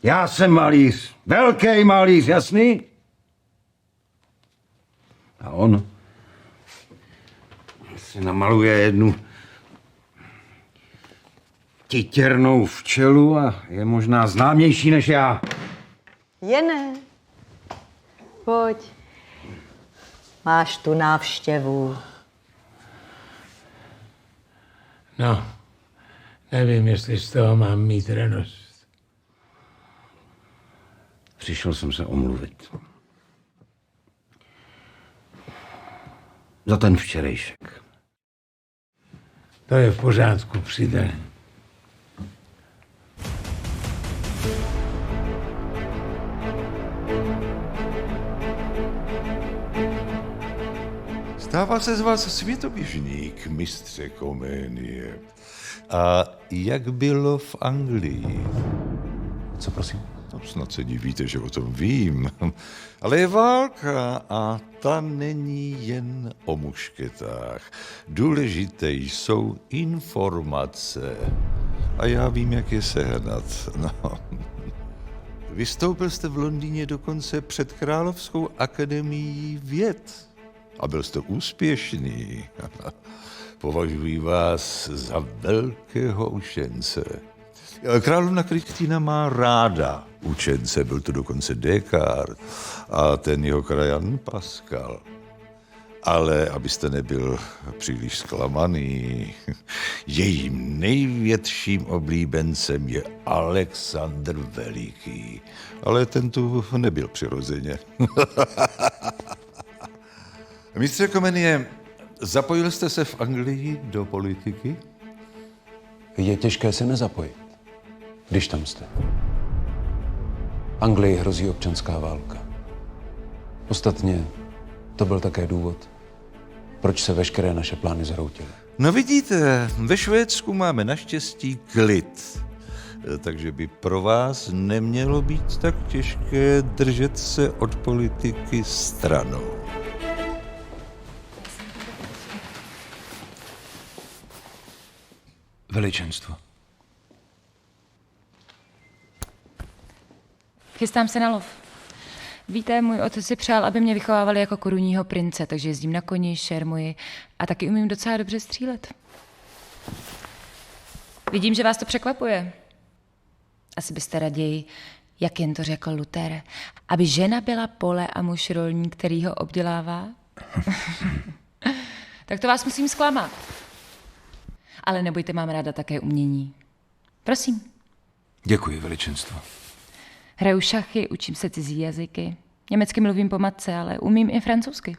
Já jsem malíř, velký malíř, jasný? A on si namaluje jednu titěrnou včelu a je možná známější než já. Jene, pojď. Máš tu návštěvu. No, nevím, jestli z toho mám mít radost. Přišel jsem se omluvit. Za ten včerejšek. To je v pořádku, přijde. Stává se z vás světoběžník, mistře koménie. A jak bylo v Anglii? Co prosím? No, snad se divíte, že o tom vím. Ale je válka a ta není jen o mušketách. Důležité jsou informace. A já vím, jak je sehnat. No. Vystoupil jste v Londýně dokonce před Královskou akademií věd. A byl jste úspěšný. Považuji vás za velkého učence. Královna Kristýna má ráda učence, byl to dokonce Descartes a ten jeho krajan Pascal. Ale abyste nebyl příliš zklamaný, jejím největším oblíbencem je Alexandr Veliký. Ale ten tu nebyl přirozeně. Mistře Komenie, zapojil jste se v Anglii do politiky? Je těžké se nezapojit, když tam jste. Anglii hrozí občanská válka. Ostatně to byl také důvod, proč se veškeré naše plány zhroutily. No vidíte, ve Švédsku máme naštěstí klid. Takže by pro vás nemělo být tak těžké držet se od politiky stranou. Veličenstvo. Chystám se na lov. Víte, můj otec si přál, aby mě vychovávali jako korunního prince, takže jezdím na koni, šermuji a taky umím docela dobře střílet. Vidím, že vás to překvapuje. Asi byste raději, jak jen to řekl Luther, aby žena byla pole a muž rolník, který ho obdělává? Tak to vás musím zklamat. Ale nebojte, mám ráda také umění. Prosím. Děkuji, veličenstvo. Hraju šachy, učím se cizí jazyky. Německy mluvím po matce, ale umím i francouzsky.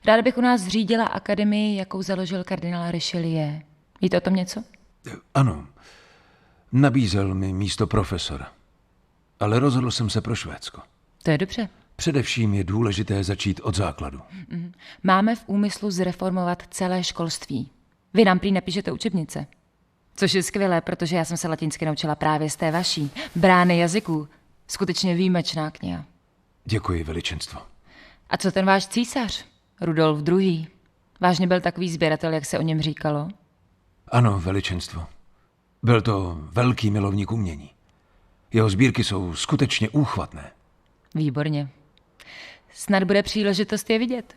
Ráda bych u nás zřídila akademii, jakou založil kardinál Richelieu. Víte o tom něco? Ano. Nabízel mi místo profesora. Ale rozhodl jsem se pro Švédsko. To je dobře. Především je důležité začít od základu. Máme v úmyslu zreformovat celé školství. Vy nám prý napíšete učebnice. Což je skvělé, protože já jsem se latinsky naučila právě z té vaší. Brány jazyků. Skutečně výjimečná kniha. Děkuji, veličenstvo. A co ten váš císař, Rudolf II. Vážně byl takový sběratel, jak se o něm říkalo? Ano, veličenstvo. Byl to velký milovník umění. Jeho sbírky jsou skutečně úchvatné. Výborně. Snad bude příležitost je vidět.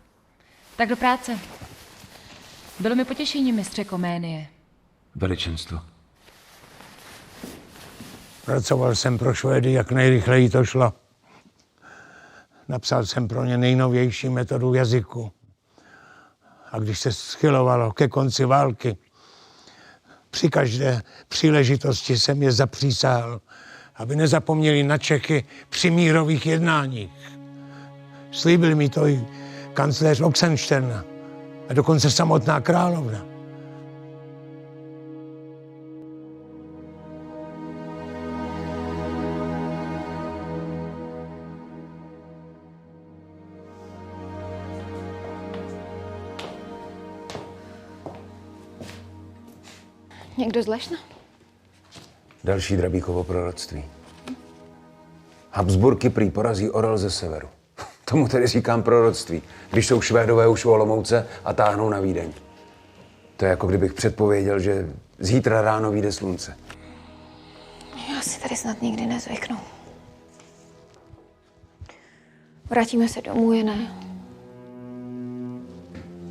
Tak do práce. Bylo mi potěšením, mistře Koménie. Veličenstvo. Pracoval jsem pro Švédy, jak nejrychleji to šlo. Napsal jsem pro ně nejnovější metodu jazyku. A když se schylovalo ke konci války, při každé příležitosti jsem je zapřísahal, aby nezapomněli na Čechy při mírových jednáních. Slíbil mi to i kancléř Oxenstierna a dokonce samotná královna. Někdo z Lešna? Další Drabíkovo proroctví. Habsburky prý porazí Orel ze severu. Tomu tedy říkám proroctví, když jsou Švédové už u Olomouce a táhnou na Vídeň. To je jako kdybych předpověděl, že zítra ráno vyjde slunce. Já si tady snad nikdy nezvyknu. Vrátíme se domů, je ne?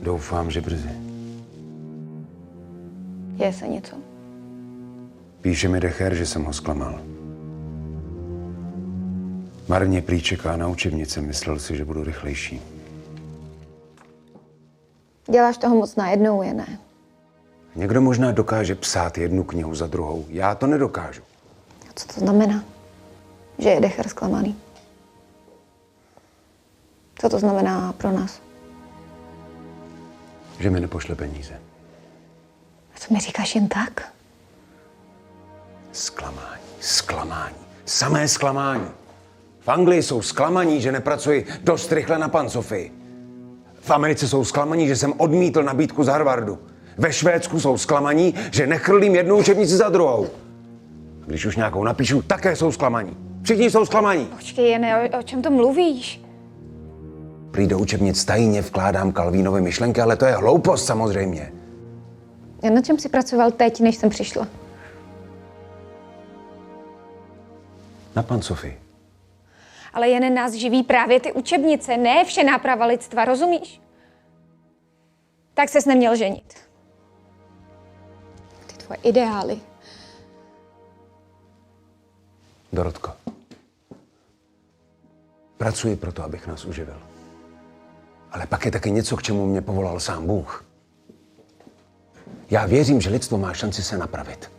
Doufám, že brzy. Je se něco? Píše mi Decher, že jsem ho zklamal. Marně prý čeká na učebnice, myslel si, že budu rychlejší. Děláš toho moc najednou, je ne? Někdo možná dokáže psát jednu knihu za druhou. Já to nedokážu. A co to znamená? Že je Decher zklamaný? Co to znamená pro nás? Že mi nepošle peníze. A co mi říkáš jen tak? Zklamání, zklamání, samé zklamání. V Anglii jsou zklamaní, že nepracuji dost rychle na Pansofii. V Americe jsou zklamaní, že jsem odmítl nabídku z Harvardu. Ve Švédsku jsou zklamaní, že nechrlím jednu učebnici za druhou. Když už nějakou napíšu, také jsou zklamaní. Všichni jsou zklamaní. Počkej, Jene, o čem to mluvíš? Prý do učebnic tajně vkládám Kalvínovy myšlenky, ale to je hloupost samozřejmě. A na čem jsi pracoval teď, než jsem přišla? Na Pansofii. Ale jen nás živí právě ty učebnice, ne vše náprava lidstva, rozumíš? Tak ses neměl ženit. Ty tvoje ideály. Dorotko, pracuji proto, abych nás uživil. Ale pak je taky něco, k čemu mě povolal sám Bůh. Já věřím, že lidstvo má šanci se napravit.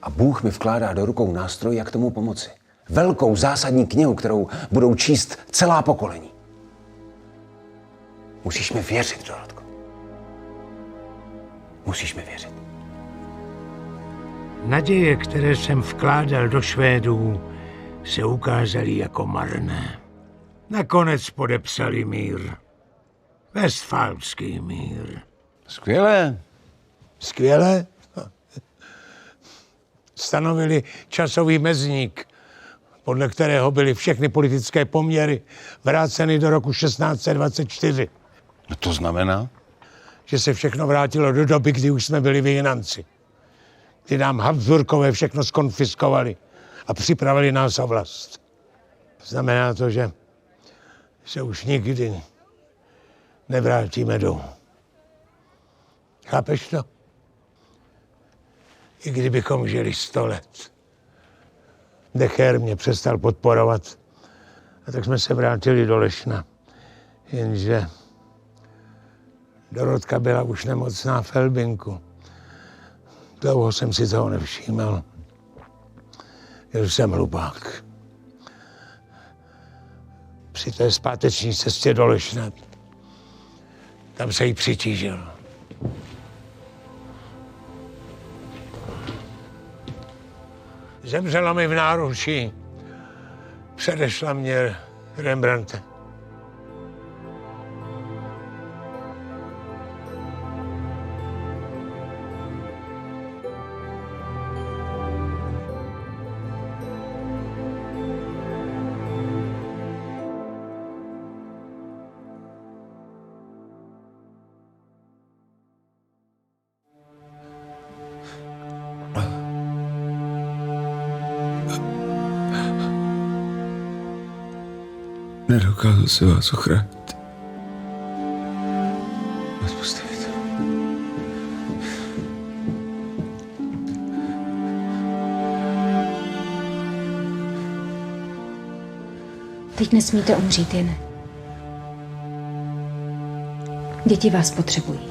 A Bůh mi vkládá do rukou nástroj, jak tomu pomoci. Velkou zásadní knihu, kterou budou číst celá pokolení. Musíš mi věřit, Dorotko. Musíš mi věřit. Naděje, které jsem vkládal do Švédů, se ukázaly jako marné. Nakonec podepsali mír. Westfálský mír. Skvělé. Skvěle? Stanovili časový mezník, podle kterého byly všechny politické poměry vráceny do roku 1624. No to znamená? Že se všechno vrátilo do doby, kdy už jsme byli vyhnanci. Kdy nám Habsburkové všechno skonfiskovali a připravili nás o vlast. Znamená to, že se už nikdy nevrátíme domů. Chápeš to? I kdybychom žili 100 let. Decher mě přestal podporovat a tak jsme se vrátili do Lešna. Jenže Dorotka byla už nemocná v Elbinku. Dlouho jsem si toho nevšímal. Že jsem hlupák. Při té zpáteční cestě do Lešna tam se jí přitížil. Zemřela mi v náručí. Předešla mě Rembrandte. Nedokázal se vás ochránit. Vás postavit. Teď nesmíte umřít, jen. Děti vás potřebují.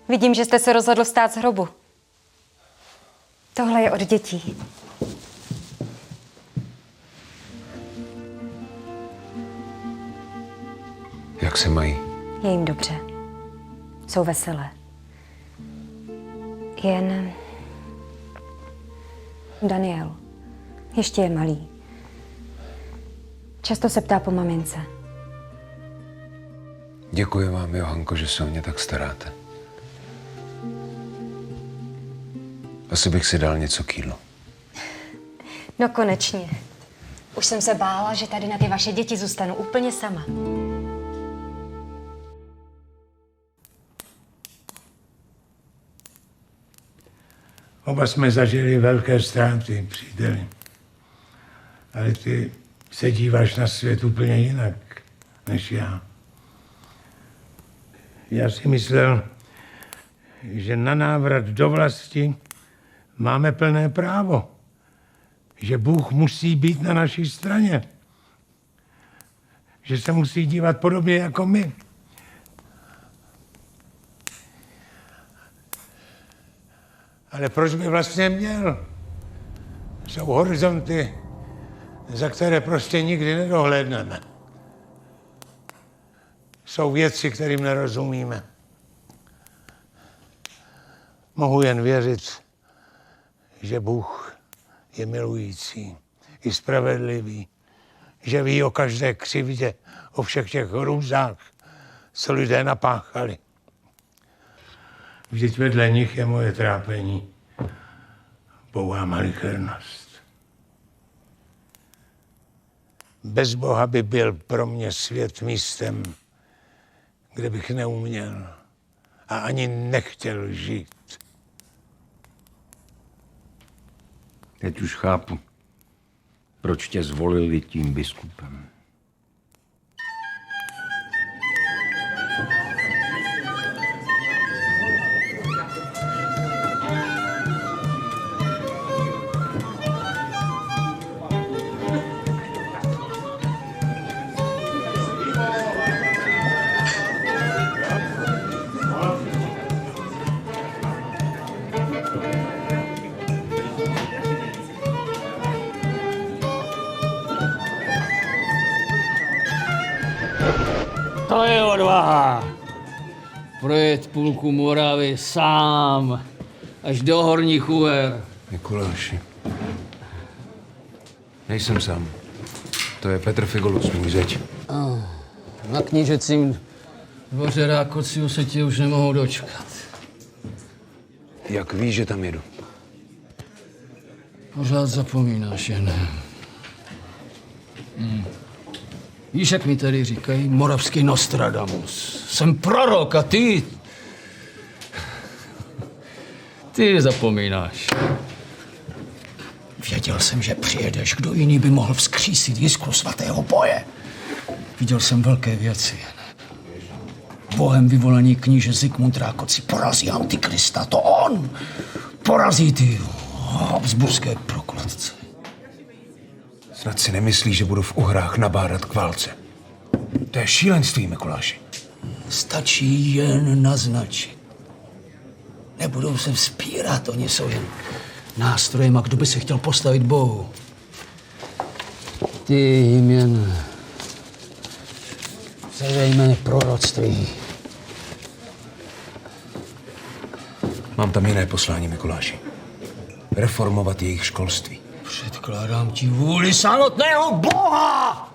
Vidím, že jste se rozhodl vstát z hrobu. Tohle je od dětí. Jak se mají? Je jim dobře. Jsou veselé. Jen Daniel ještě je malý. Často se ptá po mamince. Děkuji vám, Johanko, že se o mě tak staráte. Asi bych si dal něco k jídlu. No konečně. Už jsem se bála, že tady na ty vaše děti zůstanu úplně sama. Oba jsme zažili velké ztráty, příteli. Ale ty se díváš na svět úplně jinak než já. Já si myslel, že na návrat do vlasti máme plné právo. Že Bůh musí být na naší straně. Že se musí dívat podobně jako my. Ale proč by vlastně měl? Jsou horizonty, za které prostě nikdy nedohlédneme. Jsou věci, kterým nerozumíme. Mohu jen věřit, že Bůh je milující i spravedlivý, že ví o každé křivdě, o všech těch hrůzách, co lidé napáchali. Vždyť vedle nich je moje trápení, pouhá malichernost. Bez Boha by byl pro mě svět místem, kde bych neuměl a ani nechtěl žít. Teď už chápu, proč tě zvolili tím biskupem. To je odvaha. Projet půlku Moravy sám, až do Horních Úher. Mikuláši, nejsem sám. To je Petr Figolus, můj zeď. Na knížecím Dvoře Rákociho se tě už nemohou dočkat. Jak víš, že tam jedu? Pořád zapomínáš jen. Víš, jak mi tady říkají? Moravský Nostradamus. Jsem prorok a ty... Ty zapomínáš. Věděl jsem, že přijedeš. Kdo jiný by mohl vzkřísit jiskru svatého boje? Viděl jsem velké věci. Bohem vyvolaný kníže Zikmund Rákóczi porazí Antikrista. To on porazí ty habsburské prokletce. Snad si nemyslíš, že budu v Uhrách nabádat k válce. To je šílenství, Mikuláši. Stačí jen naznačit. Nebudou se vzpírat, oni jsou jen nástrojem, a kdo by se chtěl postavit Bohu. Ty jim jen zřejmě proroctví. Mám tam jiné poslání, Mikuláši. Reformovat jejich školství. Předkládám ti vůli samotného Boha!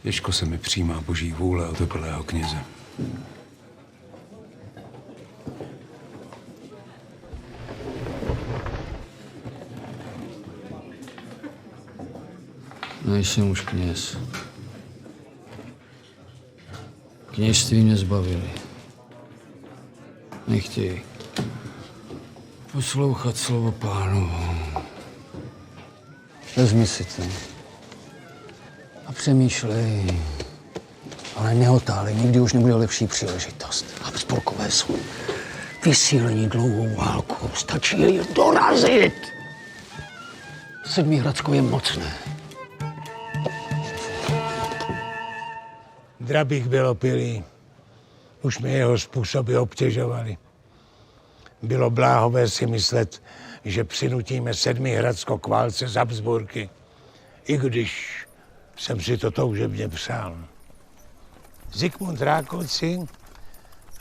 Těžko se mi přijímá boží vůle otopilého kněze. Nejsem už kněz. Kněžství mě zbavili. Nechtějí poslouchat slovo Pánovo. Vezmi si to a přemýšlej. Ale neotálej, nikdy už nebude lepší příležitost. Habsburkové jsou vysílení dlouhou válku. Stačí je dorazit. Sedmihradsko je mocné. Drabík byl opilý. Už mě jeho způsoby obtěžovaly. Bylo bláhové si myslet, že přinutíme Sedmihradsko k válce z Habsburky, i když jsem si to toužebně přál. Zikmund Rákóczi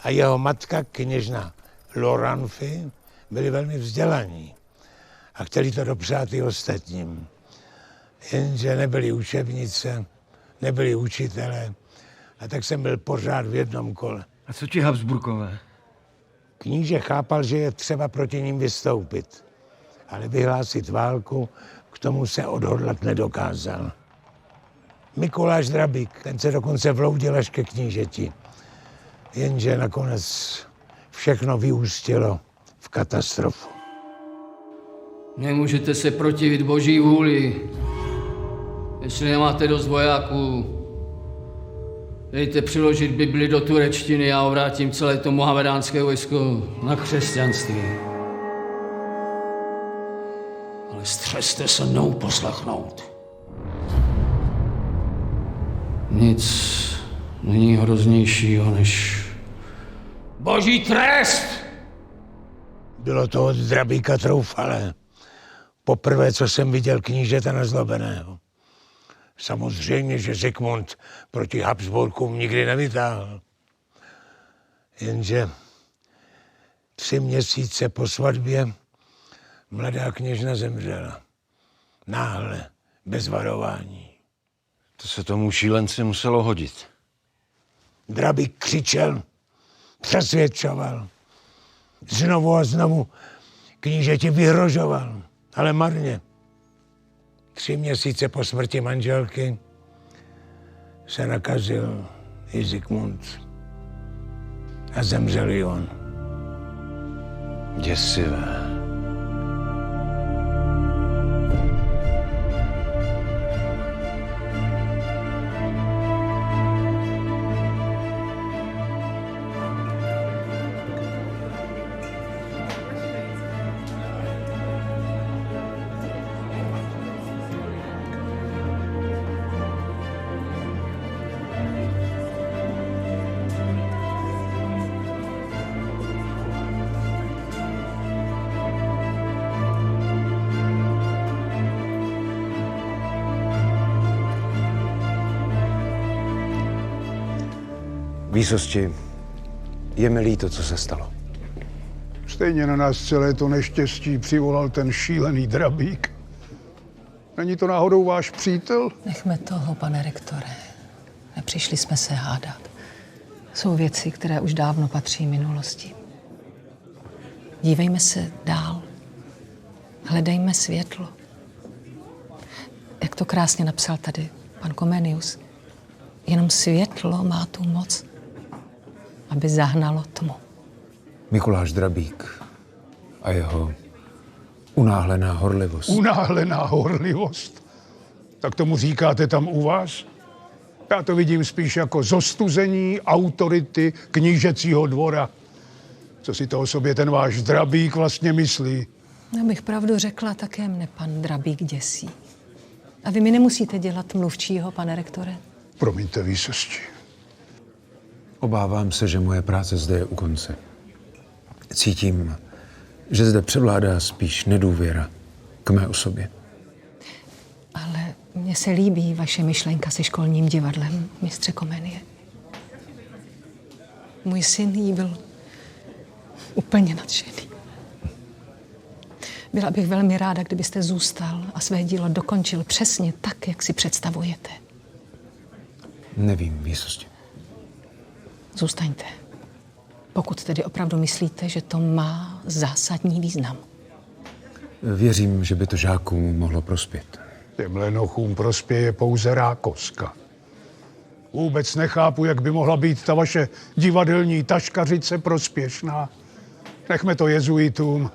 a jeho matka kněžna Loranfy byli velmi vzdělaní a chtěli to dopřát i ostatním. Jenže nebyly učebnice, nebyli učitelé, a tak jsem byl pořád v jednom kole. A co ti Habsburkové? Kníže chápal, že je třeba proti ním vystoupit, ale vyhlásit válku, k tomu se odhodlat nedokázal. Mikuláš Drabík, ten se dokonce vloudil až ke knížeti, jenže nakonec všechno vyústilo v katastrofu. Nemůžete se protivit boží vůli, jestli nemáte dost vojáků. Dejte přiložit Bibli do turečtiny a obrátím celé to mohamedánské vojsko na křesťanství. Ale střeste se mnou poslechnout. Nic není hroznějšího než boží trest! Bylo to od Drabíka troufalé. Poprvé, co jsem viděl knížete nazlobeného. Samozřejmě, že Zikmund proti Habsburkům nikdy nevytáhl. Jenže 3 měsíce po svatbě mladá kněžna zemřela. Náhle, bez varování. To se tomu šílenci muselo hodit. Drabík křičel, přesvědčoval. Znovu a znovu knížeti vyhrožoval, ale marně. 3 měsíce po smrti manželky se nakazil i Zikmund a zemřel i on. Děsivé. Výsosti, je mi líto, co se stalo. Stejně na nás celé to neštěstí přivolal ten šílený Drabík. Není to náhodou váš přítel? Nechme toho, pane rektore. Nepřišli jsme se hádat. Jsou věci, které už dávno patří minulosti. Dívejme se dál. Hledejme světlo. Jak to krásně napsal tady pan Comenius, jenom světlo má tu moc, aby zahnalo tmu. Mikuláš Drabík a jeho unáhlená horlivost. Unáhlená horlivost? Tak tomu říkáte tam u vás? Já to vidím spíš jako zostuzení autority knížecího dvora. Co si to o sobě ten váš Drabík vlastně myslí? Abych pravdu řekla, také mne pan Drabík děsí. A vy mi nemusíte dělat mluvčího, pane rektore. Promiňte, výsosti. Obávám se, že moje práce zde je u konce. Cítím, že zde převládá spíš nedůvěra k mé osobě. Ale mně se líbí vaše myšlenka se školním divadlem, mistře Komenie. Můj syn jí byl úplně nadšený. Byla bych velmi ráda, kdybyste zůstal a své dílo dokončil přesně tak, jak si představujete. Nevím, výsosti. Zůstaňte. Pokud tedy opravdu myslíte, že to má zásadní význam. Věřím, že by to žákům mohlo prospět. Těm lenochům prospěje pouze rákoska. Vůbec nechápu, jak by mohla být ta vaše divadelní taškařice prospěšná. Nechme to jezuitům.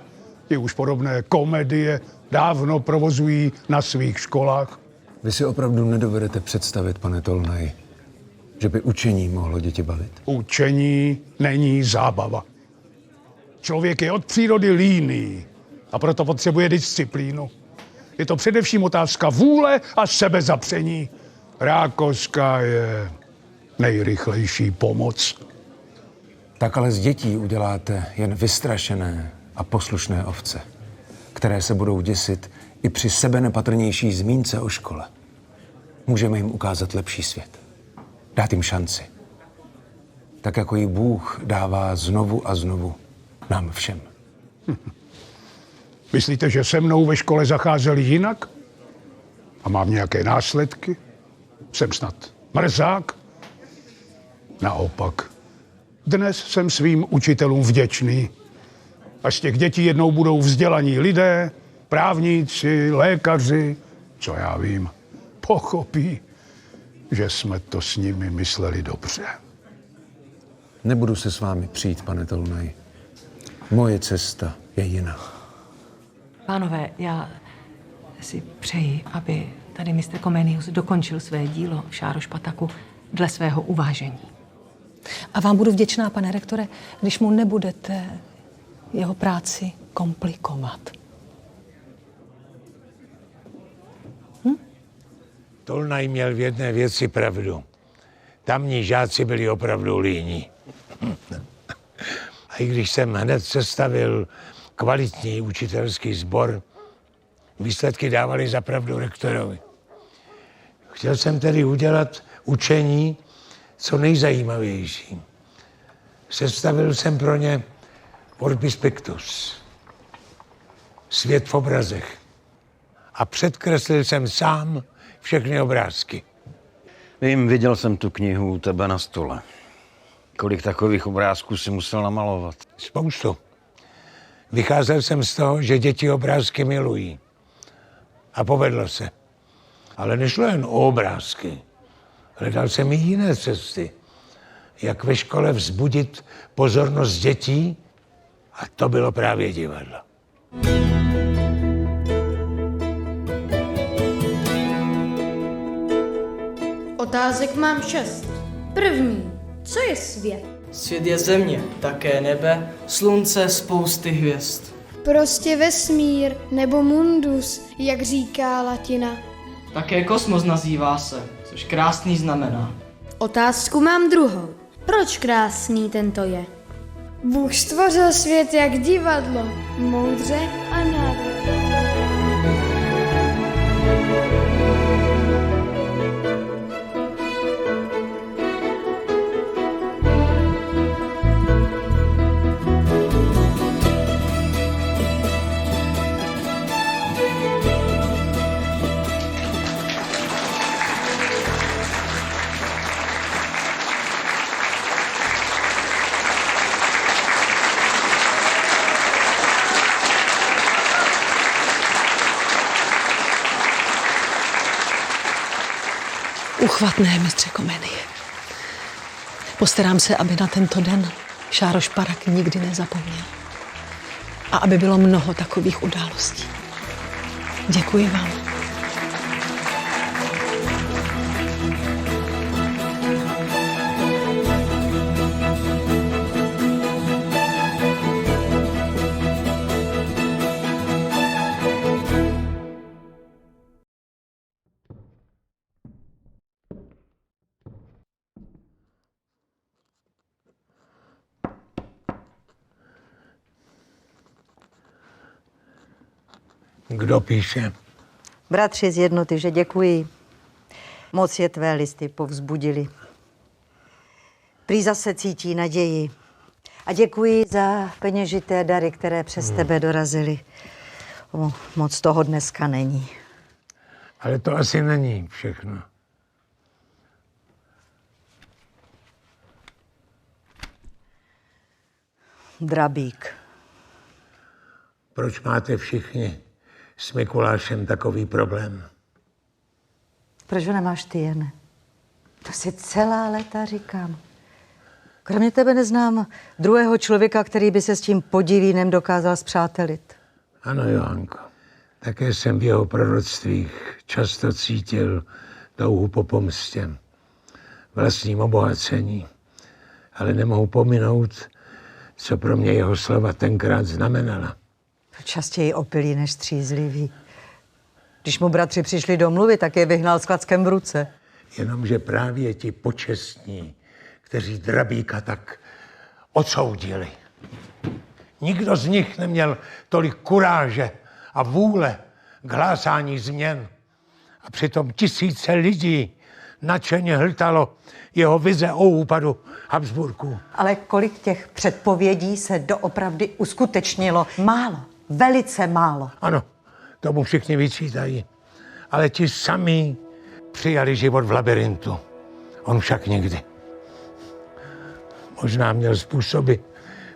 Ti už podobné komedie dávno provozují na svých školách. Vy si opravdu nedovedete představit, pane Tolnaj, že by učení mohlo děti bavit? Učení není zábava. Člověk je od přírody líný a proto potřebuje disciplínu. Je to především otázka vůle a sebezapření. Rákoska je nejrychlejší pomoc. Tak ale z dětí uděláte jen vystrašené a poslušné ovce, které se budou děsit i při sebenepatrnější zmínce o škole. Můžeme jim ukázat lepší svět. Dát jim šanci. Tak jako ji Bůh dává znovu a znovu nám všem. Myslíte, že se mnou ve škole zacházeli jinak? A mám nějaké následky? Jsem snad mrzák? Naopak. Dnes jsem svým učitelům vděčný. Až z těch dětí jednou budou vzdělaní lidé, právníci, lékaři, co já vím, pochopí, že jsme to s nimi mysleli dobře. Nebudu se s vámi přijít, pane Tolnaj. Moje cesta je jiná. Pánové, já si přeji, aby tady mistr Comenius dokončil své dílo v Šárošpataku dle svého uvážení. A vám budu vděčná, pane rektore, když mu nebudete jeho práci komplikovat. Tolnaj měl v jedné věci pravdu. Tamní žáci byli opravdu líní. A i když jsem hned sestavil kvalitní učitelský sbor, výsledky dávali za pravdu rektorovi. Chtěl jsem tedy udělat učení co nejzajímavější. Sestavil jsem pro ně Orbis Pictus, svět v obrazech. A předkreslil jsem sám všechny obrázky. Vím, viděl jsem tu knihu u tebe na stole. Kolik takových obrázků si musel namalovat? Spoustu. Vycházel jsem z toho, že děti obrázky milují. A povedlo se. Ale nešlo jen o obrázky. Hledal jsem i jiné cesty. Jak ve škole vzbudit pozornost dětí, a to bylo právě divadlo. Otázek mám 6. První. Co je svět? Svět je země, také nebe, slunce, spousty hvězd. Prostě vesmír, nebo mundus, jak říká latina. Také kosmos nazývá se, což krásný znamená. Otázku mám druhou. Proč krásný tento je? Bůh stvořil svět jak divadlo, moudře a nádherně. Uchvatné, mistře Komeny. Postarám se, aby na tento den Šároš Patak nikdy nezapomněl. A aby bylo mnoho takových událostí. Děkuji vám. Kdo píše? Bratři z jednoty, že děkuji. Moc je tvé listy povzbudili. Prý zase cítí naději. A děkuji za peněžité dary, které přes tebe dorazily. Moc toho dneska není. Ale to asi není všechno. Drabík. Proč máte všichni s Mikulášem takový problém? Proč ho nemáš ty, Jene? To si celá léta říkám. Kromě tebe neznám druhého člověka, který by se s tím podivínem dokázal spřátelit. Ano, Johanko. Také jsem v jeho proroctvích často cítil touhu po pomstě, vlastním obohacení. Ale nemohu pominout, co pro mě jeho slova tenkrát znamenala. Častěji opilý než střízlivý. Když mu bratři přišli domluvit, tak je vyhnal s klackem v ruce. Jenomže právě ti počestní, kteří Drabíka tak odsoudili. Nikdo z nich neměl tolik kuráže a vůle k hlásání změn. A přitom tisíce lidí nadšeně hltalo jeho vize o úpadu Habsburků. Ale kolik těch předpovědí se doopravdy uskutečnilo? Málo. Velice málo. Ano, tomu všichni vyčítají. Ale ti sami přijali život v labirintu. On však nikdy. Možná měl způsoby,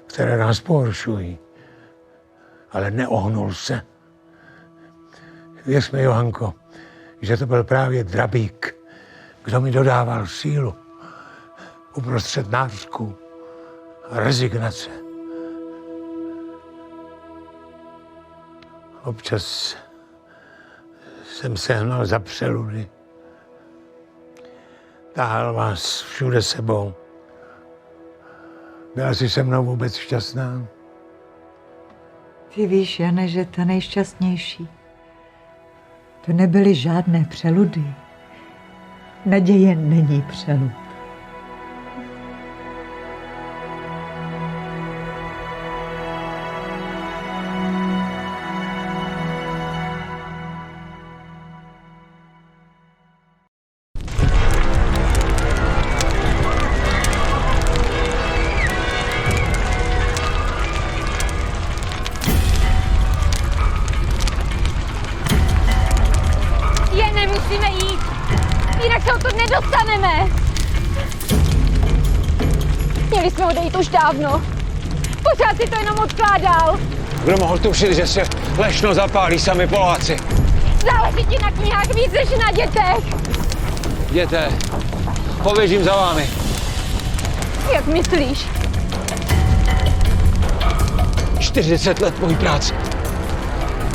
které nás pohoršují. Ale neohnul se. Věř mi, Johanko, že to byl právě Drabík, kdo mi dodával sílu uprostřed nářků a rezignace. Občas jsem sehnal za přeludy. Tahal vás všude sebou. Byla jsi se mnou vůbec šťastná? Ty víš, Jane, že ta nejšťastnější. To nebyly žádné přeludy. Naděje není přelud. Musíme jít, jinak se odtud nedostaneme. Měli jsme odejít už dávno. Pořád si to jenom odkládal. Kdo mohl tušit, že se Lešno zapálí sami Poláci? Záleží ti na knihách víc než na dětech. Jděte, poběžím za vámi. Jak myslíš? 40 let mojí práce.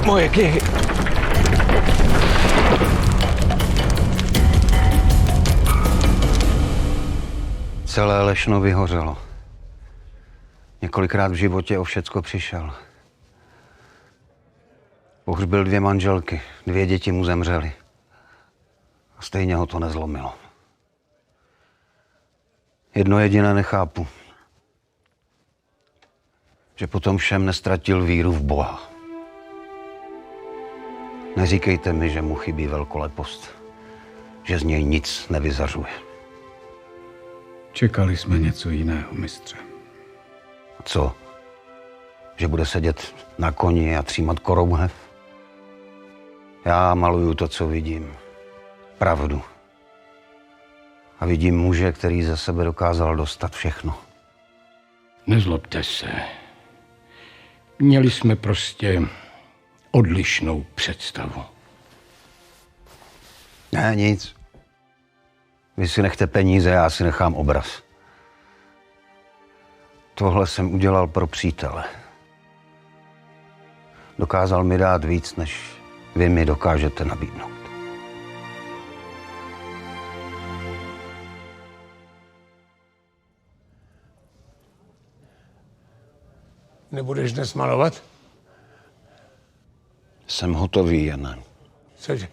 Moje knihy. Celé Lešno vyhořelo. Několikrát v životě o všecko přišel. Pohřbil 2 manželky, 2 děti mu zemřely. A stejně ho to nezlomilo. Jedno jediné nechápu. Že potom všem nestratil víru v Boha. Neříkejte mi, že mu chybí velkolepost. Že z něj nic nevyzařuje. Čekali jsme něco jiného, mistře. Co? Že bude sedět na koni a třímat korouhev? Já maluju to, co vidím. Pravdu. A vidím muže, který ze sebe dokázal dostat všechno. Nezlobte se. Měli jsme prostě odlišnou představu. Ne, nic. Vy si nechte peníze, já si nechám obraz. Tohle jsem udělal pro přítele. Dokázal mi dát víc, než vy mi dokážete nabídnout. Nebudeš dnes malovat? Jsem hotový, Jane. Cože?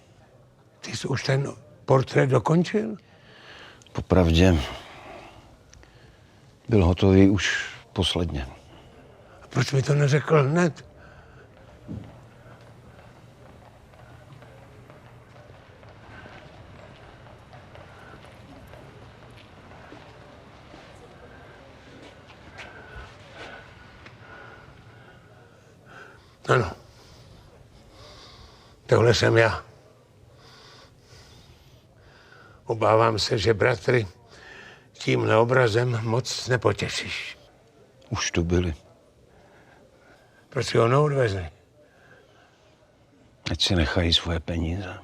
Ty jsi už ten portrét dokončil? Popravdě byl hotový už posledně. A proč mi to neřekl hned? Ano. Tohle jsem já. Obávám se, že bratry tímhle obrazem moc nepotěšíš. Už tu byli. Proč si ho neodvezli? Ať si nechají svoje peníze.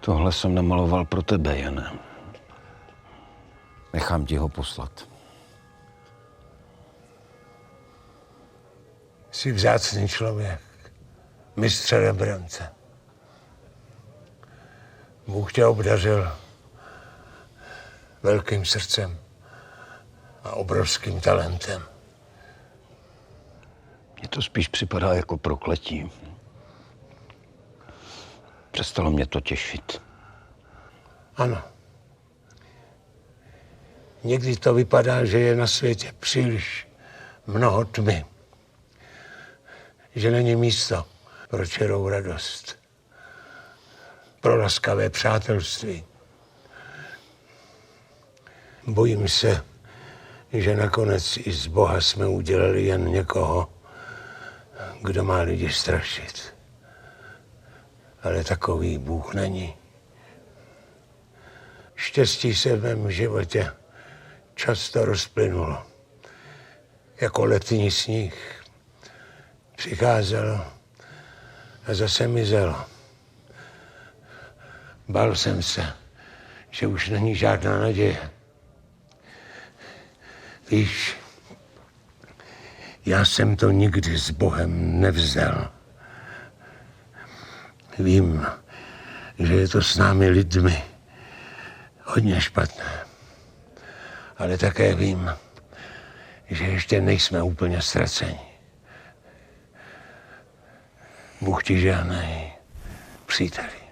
Tohle jsem namaloval pro tebe, Jane. Nechám ti ho poslat. Jsi vzácný člověk. Mistře Rembrandta. Bůh tě obdařil velkým srdcem a obrovským talentem. Mně to spíš připadá jako prokletí. Přestalo mě to těšit. Ano. Někdy to vypadá, že je na světě příliš mnoho tmy. Že není místo pro čirou radost. Pro laskavé přátelství. Bojím se, že nakonec i z Boha jsme udělali jen někoho, kdo má lidi strašit. Ale takový Bůh není. Štěstí se v mém životě často rozplynulo. Jako letní sníh. Přicházelo a zase mizelo. Bál jsem se, že už není žádná naděje. Víš, já jsem to nikdy s Bohem nevzdal. Vím, že je to s námi lidmi hodně špatné. Ale také vím, že ještě nejsme úplně ztraceni. Bůh ti žehnej, příteli.